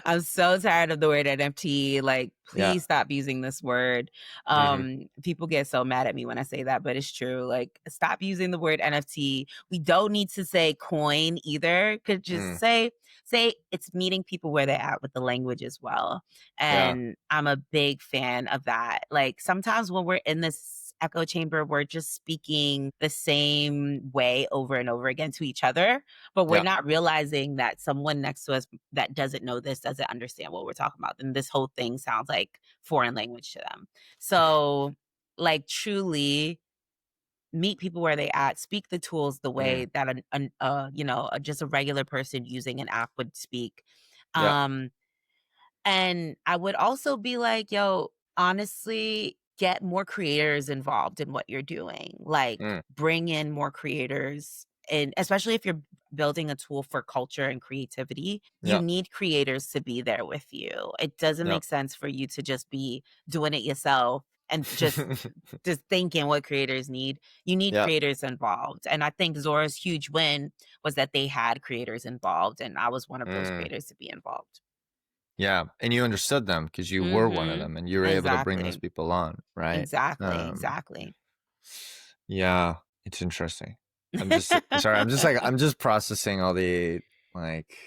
I'm so tired of the word NFT, like, Yeah. please stop using this word. Hmm. People get so mad at me when I say that, but it's true, like, stop using the word NFT. We don't need to say coin either, could just Mm, say it's meeting people where they're at with the language as well, yeah. and I'm a big fan of that. Like, sometimes when we're in this echo chamber, we're just speaking the same way over and over again to each other, but we're Yeah. not realizing that someone next to us that doesn't know this doesn't understand what we're talking about. And this whole thing sounds like foreign language to them. So, like, truly meet people where they at, speak the tools the Mm, way that just a regular person using an app would speak. yeah. Um, and I would also be like, yo, honestly, get more creators involved in what you're doing. Like, Mm, bring in more creators. And especially if you're building a tool for culture and creativity, you yeah. need creators to be there with you. It doesn't Yeah. make sense for you to just be doing it yourself and just thinking what creators need. You need Yeah. creators involved. And I think Zora's huge win was that they had creators involved. And I was one of those Mm. creators to be involved. Yeah, and you understood them because you were one of Mhm. them, and you were able to bring those Exactly. people on, right? Exactly, Um, exactly. yeah, it's interesting. I'm just sorry. I'm just processing all the like.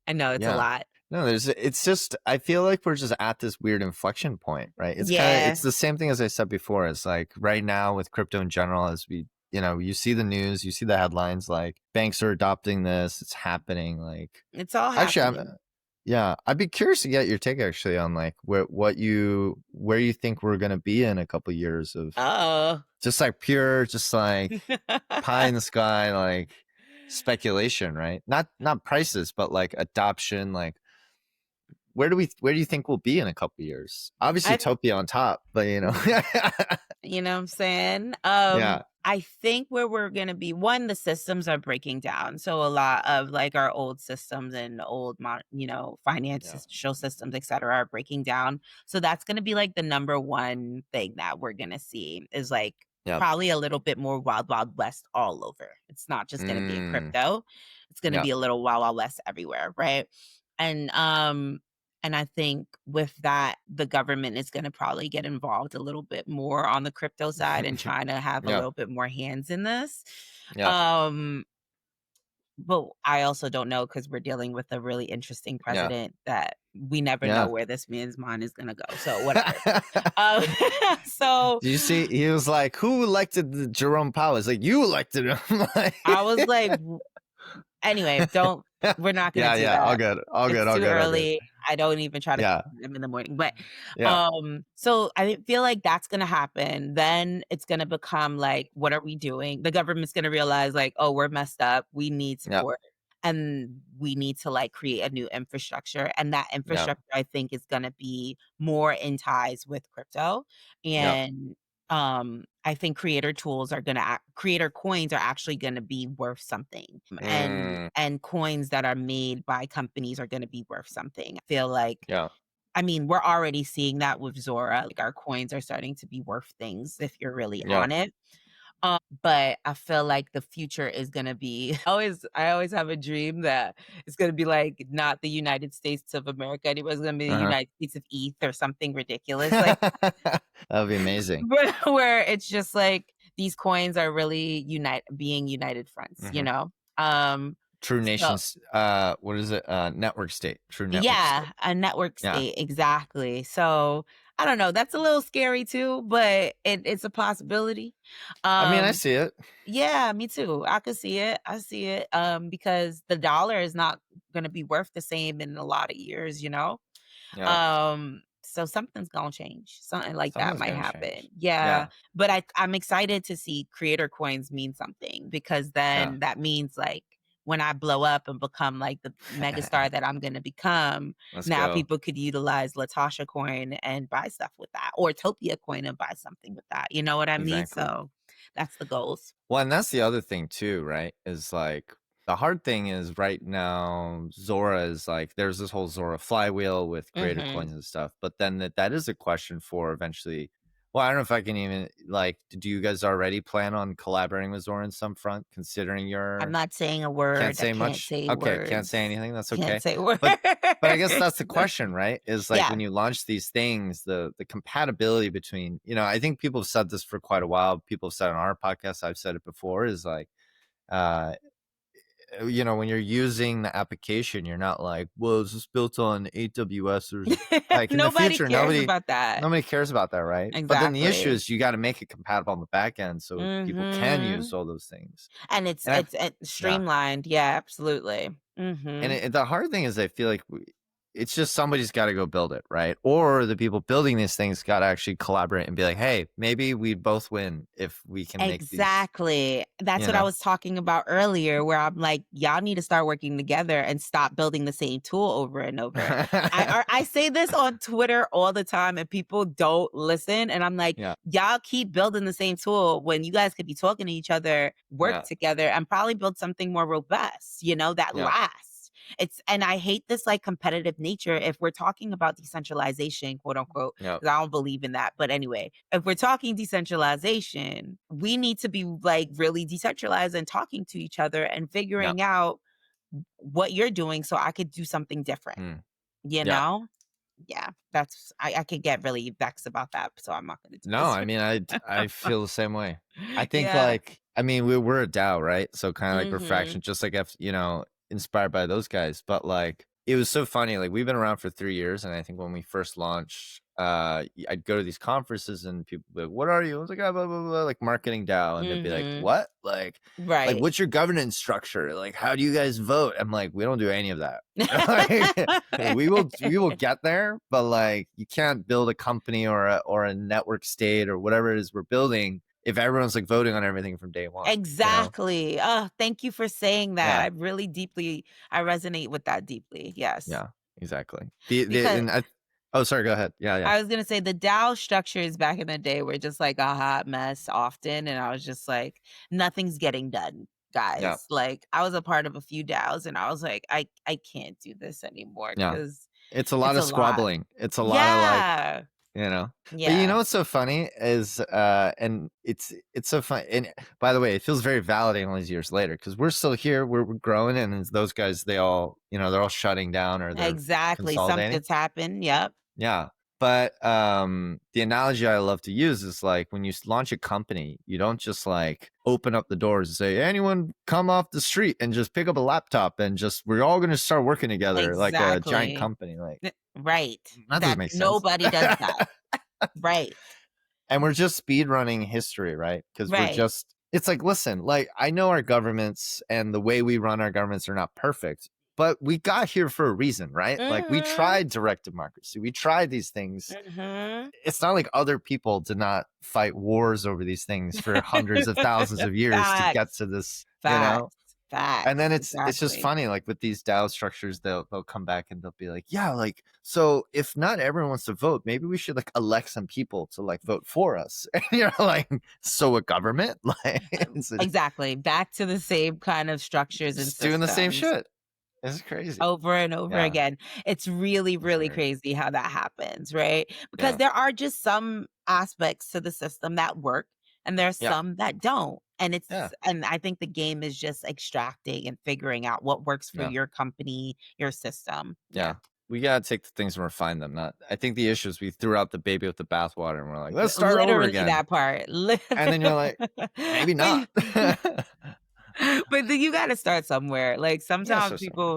I know it's a Yeah, lot. no, it's just I feel like we're just at this weird inflection point, right? It's Yeah. the same thing as I said before. It's like right now with crypto in general, as we you see the news, you see the headlines, like banks are adopting this, it's happening, like. It's all Actually, happening. yeah, I'd be curious to get your take actually on like where you think we're gonna be in a couple years of Oh. just like pure, just like pie in the sky, like speculation, right? Not prices, but like adoption. Like where do you think we'll be in a couple years? Obviously, I Topia on top, but You know what I'm saying? yeah, I think where we're gonna be, one, the systems are breaking down. So a lot of like our old systems and old yeah, financial systems, et cetera, are breaking down. So that's gonna be like the number one thing that we're gonna see is like yeah, probably a little bit more wild, wild west all over. It's not just gonna be in mm, crypto. It's gonna yeah, be a little wild, wild west everywhere, right? And and I think with that, the government is gonna probably get involved a little bit more on the crypto side and trying to have a yeah, little bit more hands in this. yeah, Um, but I also don't know because 'cause we're dealing with a really interesting yeah, president that we never know yeah. where this man's mind is gonna go, so whatever. Um, so Do you see? He was like, "Who elected Jerome Powell?" It's like you elected him. Like, I was like, anyway, don't we're not gonna yeah, do yeah, all that. good, all good, It's all too good, all good. early. I don't even try to Yeah, talk to them in the morning, but, yeah, so I feel like that's gonna happen. Then it's gonna become like, what are we doing? The government's gonna realize like, "Oh, we're messed up. We need yeah, support, and we need to, like, create a new infrastructure," and that yeah, infrastructure, I think, is gonna be more in ties with crypto, yeah. and, I think creator coins are actually gonna be worth something, Mm, and coins that are made by companies are gonna be worth something. I feel like yeah, I mean, we're already seeing that with Zora, like, our coins are starting to be worth things if you're really yeah. on it. But I feel like the future is gonna be I always have a dream that it's gonna be like not the United States of America anymore, it's gonna be the Uh United States of ETH or something ridiculous like huh. That would be amazing. where it's just like these coins are really being united fronts, you Hmm. know? True So nations. What is it? Network state. True network state. yeah, a network Yeah. state, exactly. So, I don't know, that's a little scary too, but it's a possibility. I mean, I Um, see it. yeah, me too. I could see it. I see it, because the dollar is not gonna be worth the same in a lot of years, you know? Yeah. So something's gonna change. Something like that Something's might gonna happen. change. Yeah, Yeah. but I'm excited to see creator coins mean something because Yeah. then that means like when I blow up and become like the megastar that I'm gonna become, Let's now go. people could utilize Latashá coin and buy stuff with that, or Topia coin and buy something with that. You know what I mean? Exactly. So that's the goals. Well, and that's the other thing too, right? Is like the hard thing is right now, Zora is like there's this whole Zora flywheel with creator Hmm. coins and stuff. But then that is a question for eventually. Well, I don't know if I can even like. Do you guys already plan on collaborating with Zora in some front, considering I'm your not saying a can't word. I say can't much? say Okay, can't say words. anything. That's Can't okay. say words. But I guess that's the question, right? Is like Yeah. when you launch these things, the compatibility between, I think people have said this for quite a while. People have said on our podcast, I've said it before, is like uh when you're using the application, you're not like, well, is this built on AWS or like in the Nobody future, cares nobody about that. nobody cares about that, right? But then the issue Exactly. is you got to make it compatible on the back end so people can use Mhm. all those things. And it's And I it's it's yeah. streamlined. Yeah, absolutely. And Mhm. the hard thing is I feel like it's just somebody's got to go build it, right? Or the people building these things got to actually collaborate and be like, hey, maybe we both win if we can make these, Exactly. That's you what I know? was talking about earlier, where I'm like, y'all need to start working together and stop building the same tool over and over. I say this on Twitter all the time, and people don't listen. And I'm like, Yeah, y'all keep building the same tool when you guys could be talking to each other, work yeah, together, and probably build something more robust, that yeah, lasts. And I hate this like competitive nature if we're talking about decentralization, quote unquote, yeah, 'cause I don't believe in that. But anyway, if we're talking decentralization, we need to be like really decentralized and talking to each other and yeah, figuring out what you're doing so I could do something different, mm, you yeah. know? Yeah, I could get really vexed about that, so I'm not gonna do No, this. I mean, I feel the same way. I think Yeah. like, I mean, we're a DAO, right? So kind of like we're Mhm. fraction, just like if, inspired by those guys. But like, it was so funny. Like we've been around for 3 years, and I think when we first launched, I'd go to these conferences, and people would be like, "What are you?" I was like, "Ah, blah blah blah," like marketing DAO, and they'd be like, Mhm. "What? Like Right. what's your governance structure? Like how do you guys vote?" I'm like, "We don't do any of that." Like, we will get there, but like you can't build a company or a network state or whatever it is we're building if everyone's like voting on everything from day one, you know? Exactly. Oh, thank you for saying that. Yeah, I resonate with that deeply. Yes. yeah, exactly. The Because and I Oh, sorry, go ahead. Yeah, yeah, I was gonna say the DAO structures back in the day were just like a hot mess often, and I was just like, nothing's getting done, yeah, guys. Like I was a part of a few DAOs, and I was like, I can't do this anymore yeah. because It's a lot it's of a lot. squabbling. It's a lot of like, Yeah, you know. But you know yeah, what's so funny is and it's so fun, and by the way, it feels very validating all these years later because we're still here, we're growing, and it's those guys, they all, they're all shutting down or they're exactly. consolidating. Something's happened. Yep. Yeah. But the analogy I love to use is like when you launch a company, you don't just like open up the doors and say, anyone come off the street and just pick up a laptop and just, we're all going to start working together like a giant Exactly. company. Like Right. that doesn't That make sense. nobody does that. Right. And we're just speed running history, right? Because Right. it's like, listen, like I know our governments and the way we run our governments are not perfect, but we got here for a reason, right? Like we Mhm. tried direct democracy, we tried these things. Mhm. It's not like other people did not fight wars over these things for hundreds of thousands of years to get Facts. to this, Facts. and then Facts. it's just Exactly. funny, like with these DAO structures, they'll come back and they'll be like, yeah, like so if not everyone wants to vote, maybe we should like elect some people to like vote for us. And you're like, so a government, like Exactly. Back to the same kind of structures and it's doing the same systems shit. It's crazy. over and over Yeah, again. It's really, it's really weird. crazy how that happens, right? Because Yeah, there are just some aspects to the system that work and there's yeah, some that don't. yeah, And I think the game is just extracting and figuring out what works for yeah. your company, your system. Yeah. Yeah. We gotta take the things and refine them. Not I think the issue is we threw out the baby with the bathwater and we're like, let's start over Literally again. that part. And then you're like, maybe not. We But then you gotta start somewhere. Like, Yes, or somewhere.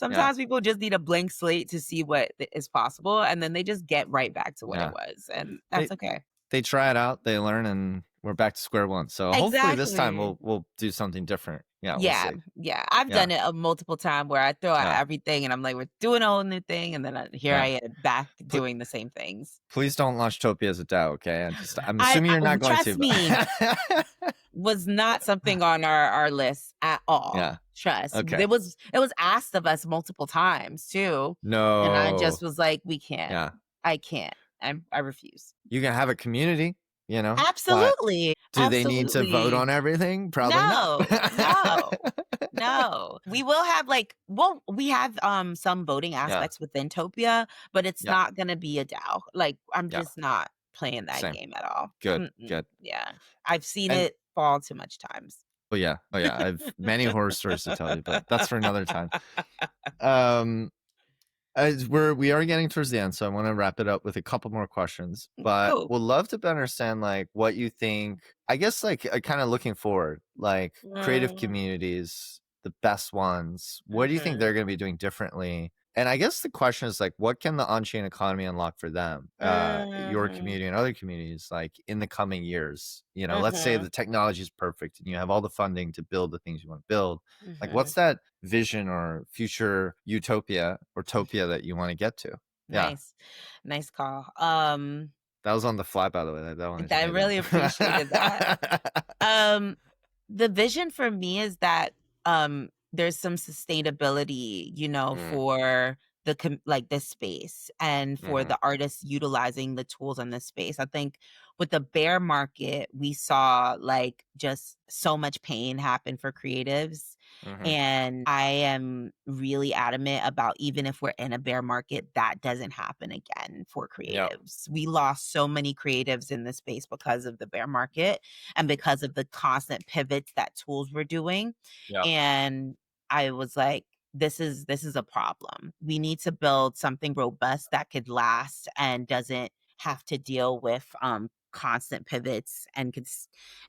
Yeah, sometimes people just need a blank slate to see what is possible, and then they just get right back to what it yeah. was, and They that's okay. they try it out, they learn, and we're back to square one. So hopefully this time Exactly. we'll do something different. Yeah, we'll Yeah, see. yeah. I've Yeah, done it a multiple time where I throw out yeah, everything and I'm like, "We're doing a whole new thing," and then here yeah. I am back Pl- doing the same things. please don't launch Topia as a DAO, okay? I'm assuming I you're not going to, trust me, but was not something on our list at all. yeah. Trust. Okay. It was asked of us multiple times too, and I just No. was like, "We can't. Yeah. I can't. I refuse." You can have a community, but Absolutely. do they need to vote Absolutely. on everything? Probably not. No. No. No. We will have, like we have, some voting Yeah. aspects within Topia, but it's Yep. not gonna be a DAO. Like, I'm Yeah. just not playing that Same. game at all. Good. Mm-mm. Good. Yeah. I've seen And it fall too much times. oh yeah. Oh yeah. I've many horror stories to tell you, but that's for another time. Um As we are getting towards the end, so I want to wrap it up with a couple more questions. But Cool. we'll love to better understand like what you think. I guess like kind of looking forward, like creative Mm, communities, the best ones. What do you think mhm, they're going to be doing differently? And I guess the question is like, what can the on-chain economy unlock for them, your mhm, community and other communities, like in the coming years? Let's say mhm, the technology is perfect and you have all the funding to build the things you want to build, like, mhm. what's that vision or future utopia or topia that you want to get to? Yeah, Nice. Nice call. that was on the fly, by the way. That one I just I made up. really appreciated that. Um, the vision for me is that, there's some sustainability, Mm, for like this space and for mhm, the artists utilizing the tools in this space. I think with the bear market, we saw like just so much pain happen for creatives. mhm. And I am really adamant about even if we're in a bear market, that doesn't happen again for Yep, creatives. We lost so many creatives in this space because of the bear market and because of the constant pivots that tools were doing. yep, And I was like, this is a problem. We need to build something robust that could last and doesn't have to deal with constant pivots and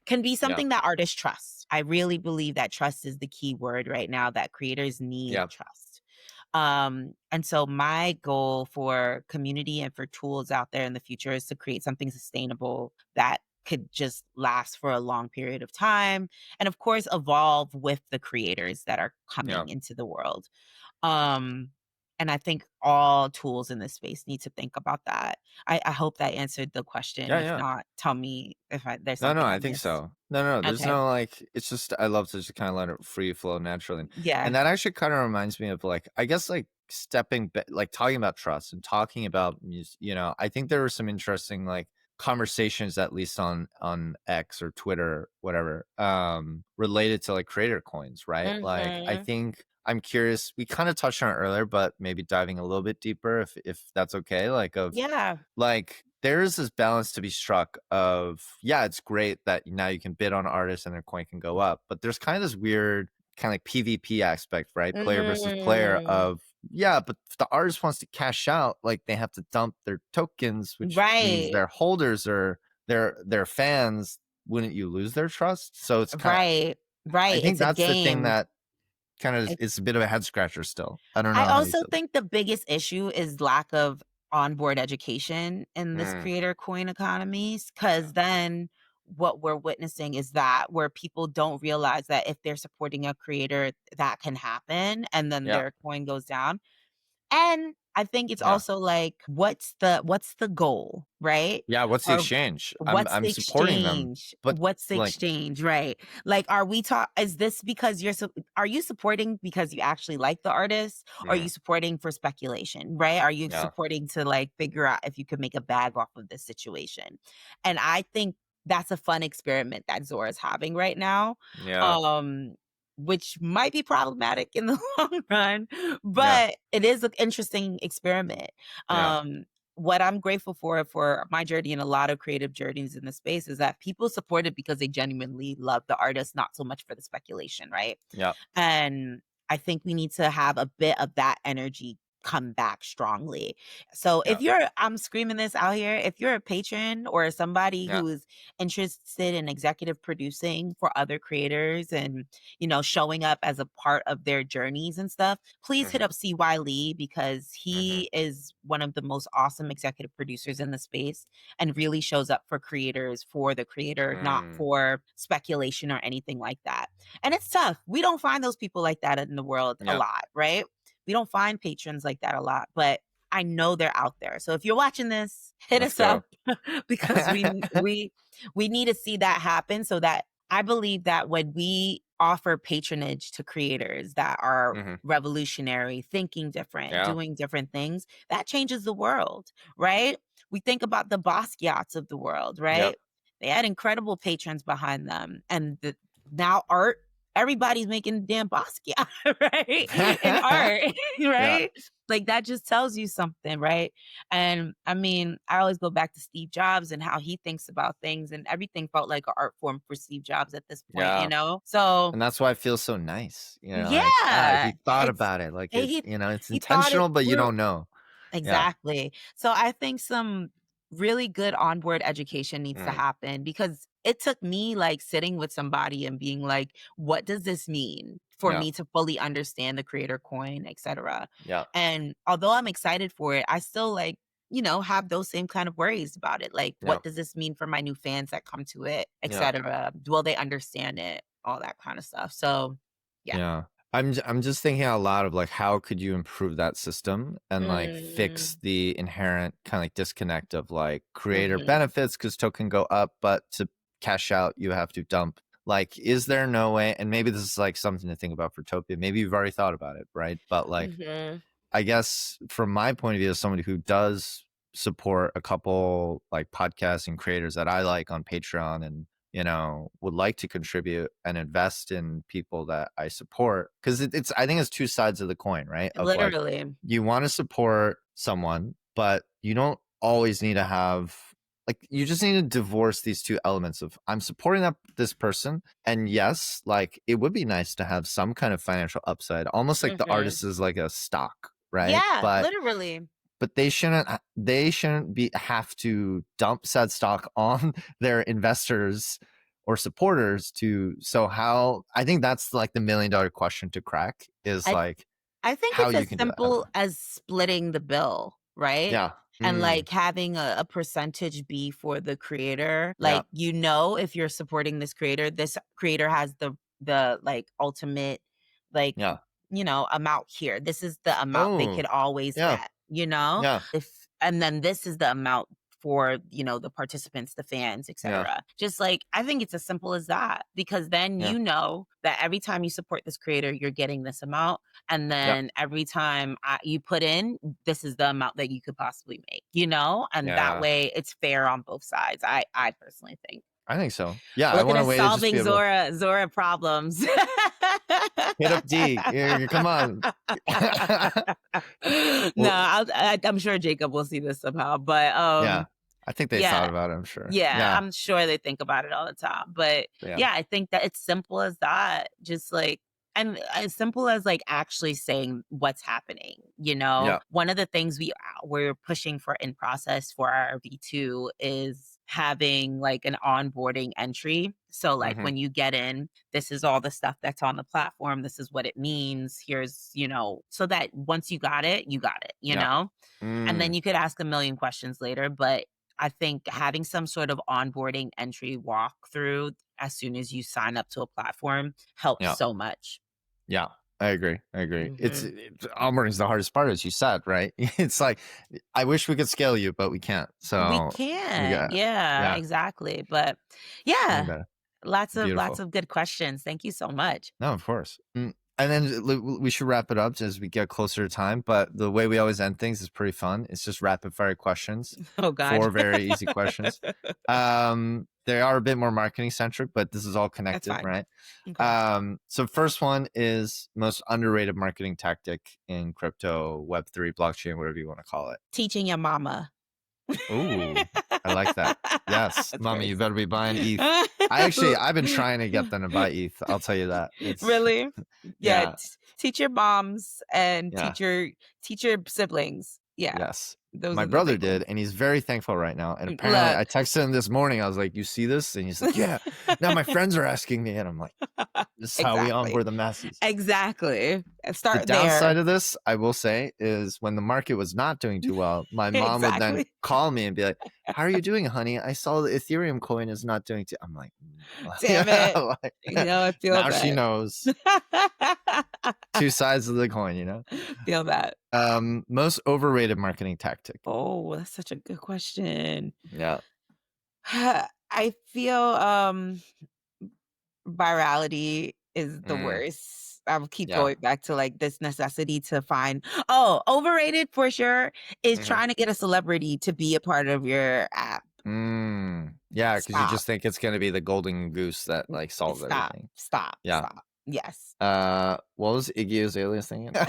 can be yeah, something that artists trust. I really believe that trust is the key word right now, that creators need yep, trust. And so my goal for community and for tools out there in the future is to create something sustainable that could just last for a long period of time and of course evolve with the creators that are yeah, coming into the world. Um, and I think all tools in this space need to think about that. I hope that answered the question. yeah, If yeah. not, tell me if there's No, no, something I I think missed. so. No, no, there's Okay. no like. It's just I love to just kind of let it free flow naturally, and Yeah. that actually kind of reminds me of like I guess like stepping back, like talking about trust and talking about music. I think there were some interesting like conversations at least on X or Twitter, whatever, related to like creator coins, right? Like I Mhm. think I'm curious. We kind of touched on it earlier, but maybe diving a little bit deeper if that's okay. Like of Yeah. like there is this balance to be struck of, yeah, it's great that now you can bid on artists and their coin can go up, but there's kind of this weird kind of like PvP aspect, right? Player versus player Mm. of, yeah, but if the artist wants to cash out, like they have to dump their tokens, which means Right. their holders or their fans, wouldn't you lose their trust? So it's kind of, Right. I Right. think It's a that's the thing game. that kind of is a bit of a head scratcher still. I don't I know how you also feel. think the biggest issue is lack of onboard education in this Mm, creator coin economies. Cause yeah. then what we're witnessing is that where people don't realize that if they're supporting a creator, that can happen and then Yeah. their coin goes down. And I think it's Yeah. also like, what's the goal, right? Yeah, what's the Or exchange? I'm what's I'm the supporting them, exchange? but What's the like, exchange, right? Like, are we talk is this because are you supporting because you actually like the artist? Or are you mm, supporting for speculation, right? Are you yeah, supporting to like figure out if you could make a bag off of this situation? And I think that's a fun experiment that Zora's having right now. yeah, Um, which might be problematic in the long run, yeah, but it is an interesting experiment. yeah, What I'm grateful for my journey and a lot of creative journeys in the space is that people support it because they genuinely love the artist, not so much for the speculation, right? yeah, And I think we need to have a bit of that energy come back strongly. So Yeah. I'm screaming this out here, if you're a patron or somebody Yeah. who is interested in executive producing for other creators and, showing up as a part of their journeys and stuff, please hit Hmm. up CY Lee because Hmm. he is one of the most awesome executive producers in the space and really shows up for creators for the creator, not Mm. for speculation or anything like that. And it's tough. We don't find those people like that in the world a Yeah. lot, right? We don't find patrons like that a lot, but I know they're out there. So if you're watching this, hit Let's us up go. because we need to see that happen so that I believe that when we offer patronage to creators that are Hmm. revolutionary, thinking different, Yeah. doing different things, that changes the world, right? We think about the Basquiat's of the world, Yep. right? They had incredible patrons behind them. And now art, everybody's making damn Basquiat, right? In art, Yeah. right? Like that just tells you something, right? And I mean, I always go back to Steve Jobs and how he thinks about things, and everything felt like an art form for Steve Jobs at this point, Yeah. So And that's why it feels so nice. Like, yeah, he thought it's about it. Like he it's he thought it intentional, but you through. don't know. Yeah. Exactly. So I think some really good onboard education needs to Mm. happen because it took me like sitting with somebody and being like, what does this mean for Yeah. me to fully understand the creator coin, etc. Yeah. And although I'm excited for it, I still like, have those same kind of worries about it. Like, Yeah. what does this mean for my new fans that come to it, Yeah. etc.? Will they understand it? All that kind of stuff. So yeah. Yeah. I'm just thinking out loud of like how could you improve that system and like fix Mm, the inherent kind of like disconnect of like creator mhm. benefits because token go up, but to cash out you have to dump. Like, is there no way? And maybe this is like something to think about for Topia. Maybe you've already thought about it, right? But like, Mhm. I guess from my point of view, as somebody who does support a couple like podcasts and creators that I like on Patreon and, would like to contribute and invest in people that I support. Cause I think it's two sides of the coin, right? Of like, Literally. you want to support someone, but you don't always need to have, like, you just need to divorce these two elements of I'm supporting this person. And yes, like it would be nice to have some kind of financial upside, almost like the Mhm. artist is like a stock, right? Yeah, But literally. they shouldn't be have to dump said stock on their investors or supporters to so how I think that's like the $1 million question to crack is I like I think how it's you as can do that. I don't simple know. as splitting the bill, right? Yeah. And, Mm, like, having a percentage be for the creator. yeah. Like, if you're supporting this creator has like, ultimate, like, Yeah. amount here. This is the amount they Oh, could always yeah. get, Yeah. and then this is the amount for, the participants, the fans, Yeah. etc. Just like I think it's as simple as that because then Yeah. you know that every time you support this creator, you're getting this amount. And Yeah. then every time you put in, this is the amount that you could possibly make, and that Yeah. way it's fair on both sides. I personally think. I think so. Yeah. I Look at want a us way to just be solving able to Zora problems. hit up D. Come on. No, Well, I'm sure Jacob will see this somehow, but yeah. I think they thought yeah, about it, I'm sure. yeah, Yeah. I'm sure they think about it all the time. But Yeah. yeah, I think that it's simple as that. Just like, and as simple as like actually saying what's happening. Yeah. One of the things we're pushing for in process for our V2 is having like an onboarding entry. So like Hmm. when you get in, this is all the stuff that's on the platform. This is what it means. Here's, so that once you got it, you got it, Yeah. and then Mm, you could ask a million questions later. But I think having some sort of onboarding entry walkthrough as soon as you sign up to a platform helps yeah. so much. Yeah. I agree. I agree. Mhm. Onboarding is the hardest part, as you said, right? It's like, I wish we could scale you, but we can't. We So we can. got, Yeah, yeah, exactly. But we yeah, gotta, lots beautiful. of good questions. Thank you so much. No, of course. And then we should wrap it up as we get closer to time. But the way we always end things is pretty fun. It's just rapid fire questions, Oh God. 4 very easy questions. They are a bit more marketing centric, but this is all That's connected, fine. right? Okay. So first one is most underrated marketing tactic in crypto, Web3, blockchain, whatever you want to call it. Teaching your mama. Ooh. I like that. Yes, That's mommy, very you better be buying ETH. sweet. I've been trying to get them to buy ETH. I'll tell you that. It's Really? Yeah, yeah, teach your moms and yeah. teach your siblings. Yeah, Yes. those My are the brother big ones. did, and he's very thankful right now. And apparently, Look. I texted him this morning. I was like, "You see this?" And he's like, "Yeah." Now my friends are asking me, and I'm like, "This is how we Exactly. onboard the masses." Exactly. The Start there. downside of this, I will say, is when the market was not doing too well, my mom would then Exactly. call me and be like, "How are you doing, honey? I saw the Ethereum coin is not doing too." I'm like, Damn "Yeah." it. I feel Now she that. knows two sides of the coin. Feel that. Most overrated marketing tactic. Oh, that's such a good question. Yeah, I feel virality is the mm, worst. I'll keep yeah. going back to like this necessity to find overrated for sure is Mhm. trying to get a celebrity to be a part of your app. Yeah, because you Stop. just think it's gonna be the golden goose that, like, solves Stop. everything. Stop. Yeah. Stop. Yes. What was Iggy Azalea's thing again?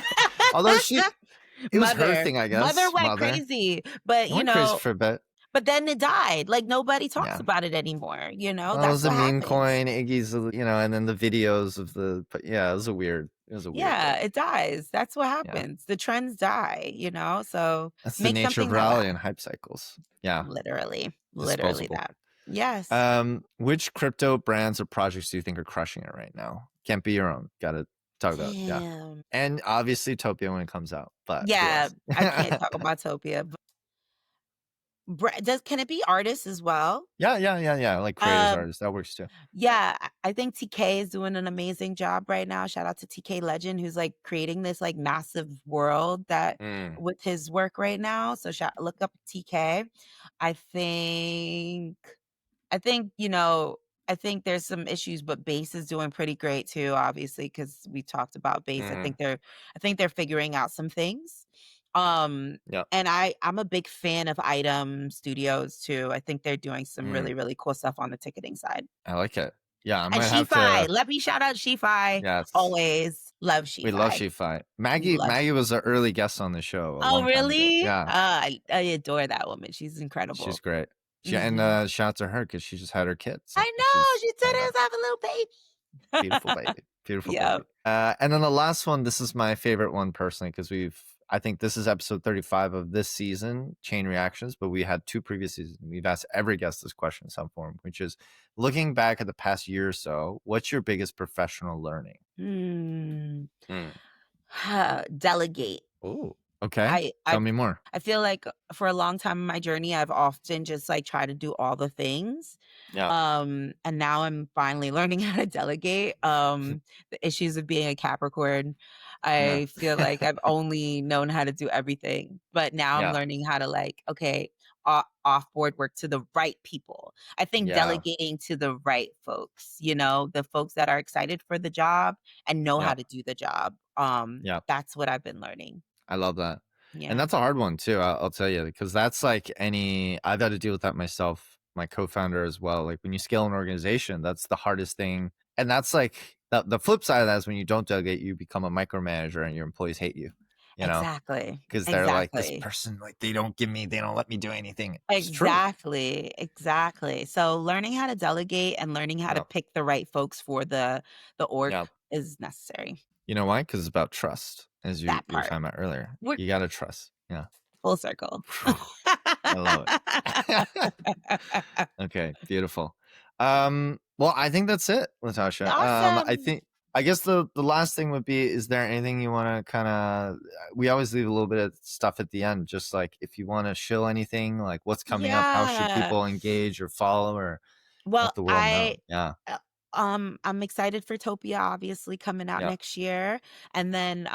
Although it was her Mother. thing, I Mother guess, went Mother. crazy, but It went crazy for a bit. but then it died. Like nobody talks Yeah. about it anymore, Well, it That's was a what meme happens. coin, Iggy's, and then the videos of but yeah, it was a weird Yeah, thing. it dies. That's what Yeah. happens. The trends die. So That's the make nature of something that rally lasts. and hype cycles. Yeah, Literally disposable. that. Yes. Which crypto brands or projects do you think are crushing it right now? Can't be your own. Gotta talk about, yeah. Damn. And obviously Topia when it comes out, but who Yeah, else? I can't talk about Topia. Can it be artists as well? Yeah, like creators, Um, artists, that works too. yeah, I think TK is doing an amazing job right now. Shout out to TK Legend, who's like creating this like massive world that Mm, with his work right now. So look up TK. I think I think, you know, I think there's some issues, but Base is doing pretty great too, obviously, because we talked about Base. mhm, I think they're figuring out some things. Um, yeah, and I'm a big fan of Item Studios too. I think they're doing some mm, really, really cool stuff on the ticketing side. I like it. Yeah, I And might have SheFi, to let me shout out SheFi. yeah, Always love we love SheFi. Shifi. Love Maggie was SheFi. an early guest on the show a Oh, long time ago. really? Yeah, I adore that woman. She's she's incredible. great. Mhm. Shout out to her because she just had her kids, and I know. she's She said coming it back. was have a little baby. Beautiful baby. Beautiful Yeah. baby. And then the last one, this is my favorite one personally, because I think this is episode 35 of this season, Chain Reactions, but we had two previous seasons. We've asked every guest this question in some form, which is looking back at the past year or so, what's your biggest professional learning? Hmm. Mm. Delegate. Oh, okay. I Tell I me more. I feel like for a long time in my journey, I've often just like tried to do all the things. Yeah. And now I'm finally learning how to delegate. The issues of being a Capricorn. Yeah. I feel like I've only known how to do everything, but now I'm Yeah. learning how to like, okay, offboard work to the right people. I think Yeah. delegating to the right folks, the folks that are excited for the job and know how Yeah. to do the job. Yeah. That's what I've been learning. I love that. And Yeah. that's a hard one too. I'll tell you, because that's like I've had to deal with that myself, my co-founder as well. Like when you scale an organization, that's the hardest thing. And that's like the flip side of that is when you don't delegate, you become a micromanager and your employees hate you, Exactly. because they're like, this Exactly. person, like they don't let me do anything. It's true. Exactly. Exactly. So learning how to delegate and learning how to Yeah. pick the right folks for the org Yeah. is necessary. You know why? Because it's about trust, as you That were part. talking about earlier. We're You got to trust. Yeah. full circle. I love it. Okay, beautiful. Well, I think that's it, Latasha. Awesome. I guess the last thing would be, is there anything you want to kind of? We always leave a little bit of stuff at the end, just like if you want to shill anything, like what's coming up, how should Yeah. people engage or follow or Well, let the world know? Yeah, uh, I'm excited for Topia obviously coming out yeah, next year. And then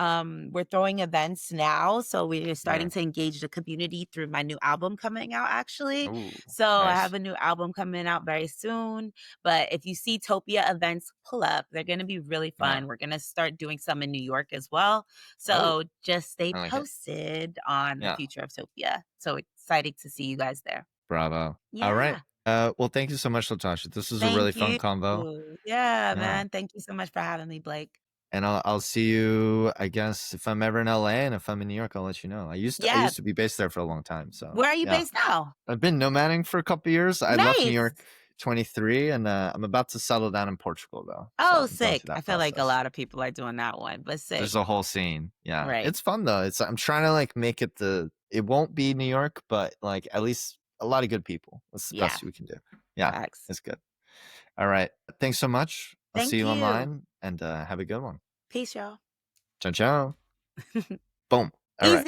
we're throwing events now. So we're starting mm. to engage the community through my new album coming out actually. Ooh, So I have nice. a new album coming out very soon. But if you see Topia events pull up, they're gonna be really Yeah. fun. We're gonna start doing some in New York as well. Oh, So just stay I like it. posted on the Yeah, future of Topia. So excited to see you guys there. bravo. All right. Yeah. Well, thank you so much, Latasha. This was a really Thank fun you. convo. Yeah, Yeah. man. Thank you so much for having me, Blake. And I'll see you, I guess, if I'm ever in LA, and if I'm in New York, I'll let you know. I Yeah. used to be based there for a long time, so Where are you yeah. based now? I've been nomading for a couple years. I left New Nice. York 23, and I'm about to settle down in Portugal though. So Oh, I'm going sick. through I that feel like a process. lot of people are doing that one, but sick. There's a whole scene. Yeah. Right. It's fun though. I'm trying to like make it it won't be New York, but like at least a lot of good people. That's the Yeah. best we can do. Yeah. Facts. It's good. All right. Thanks so much. I'll see Thank you you. online, and have a good one. Peace, y'all. Ciao, ciao. Boom. All right. Easy.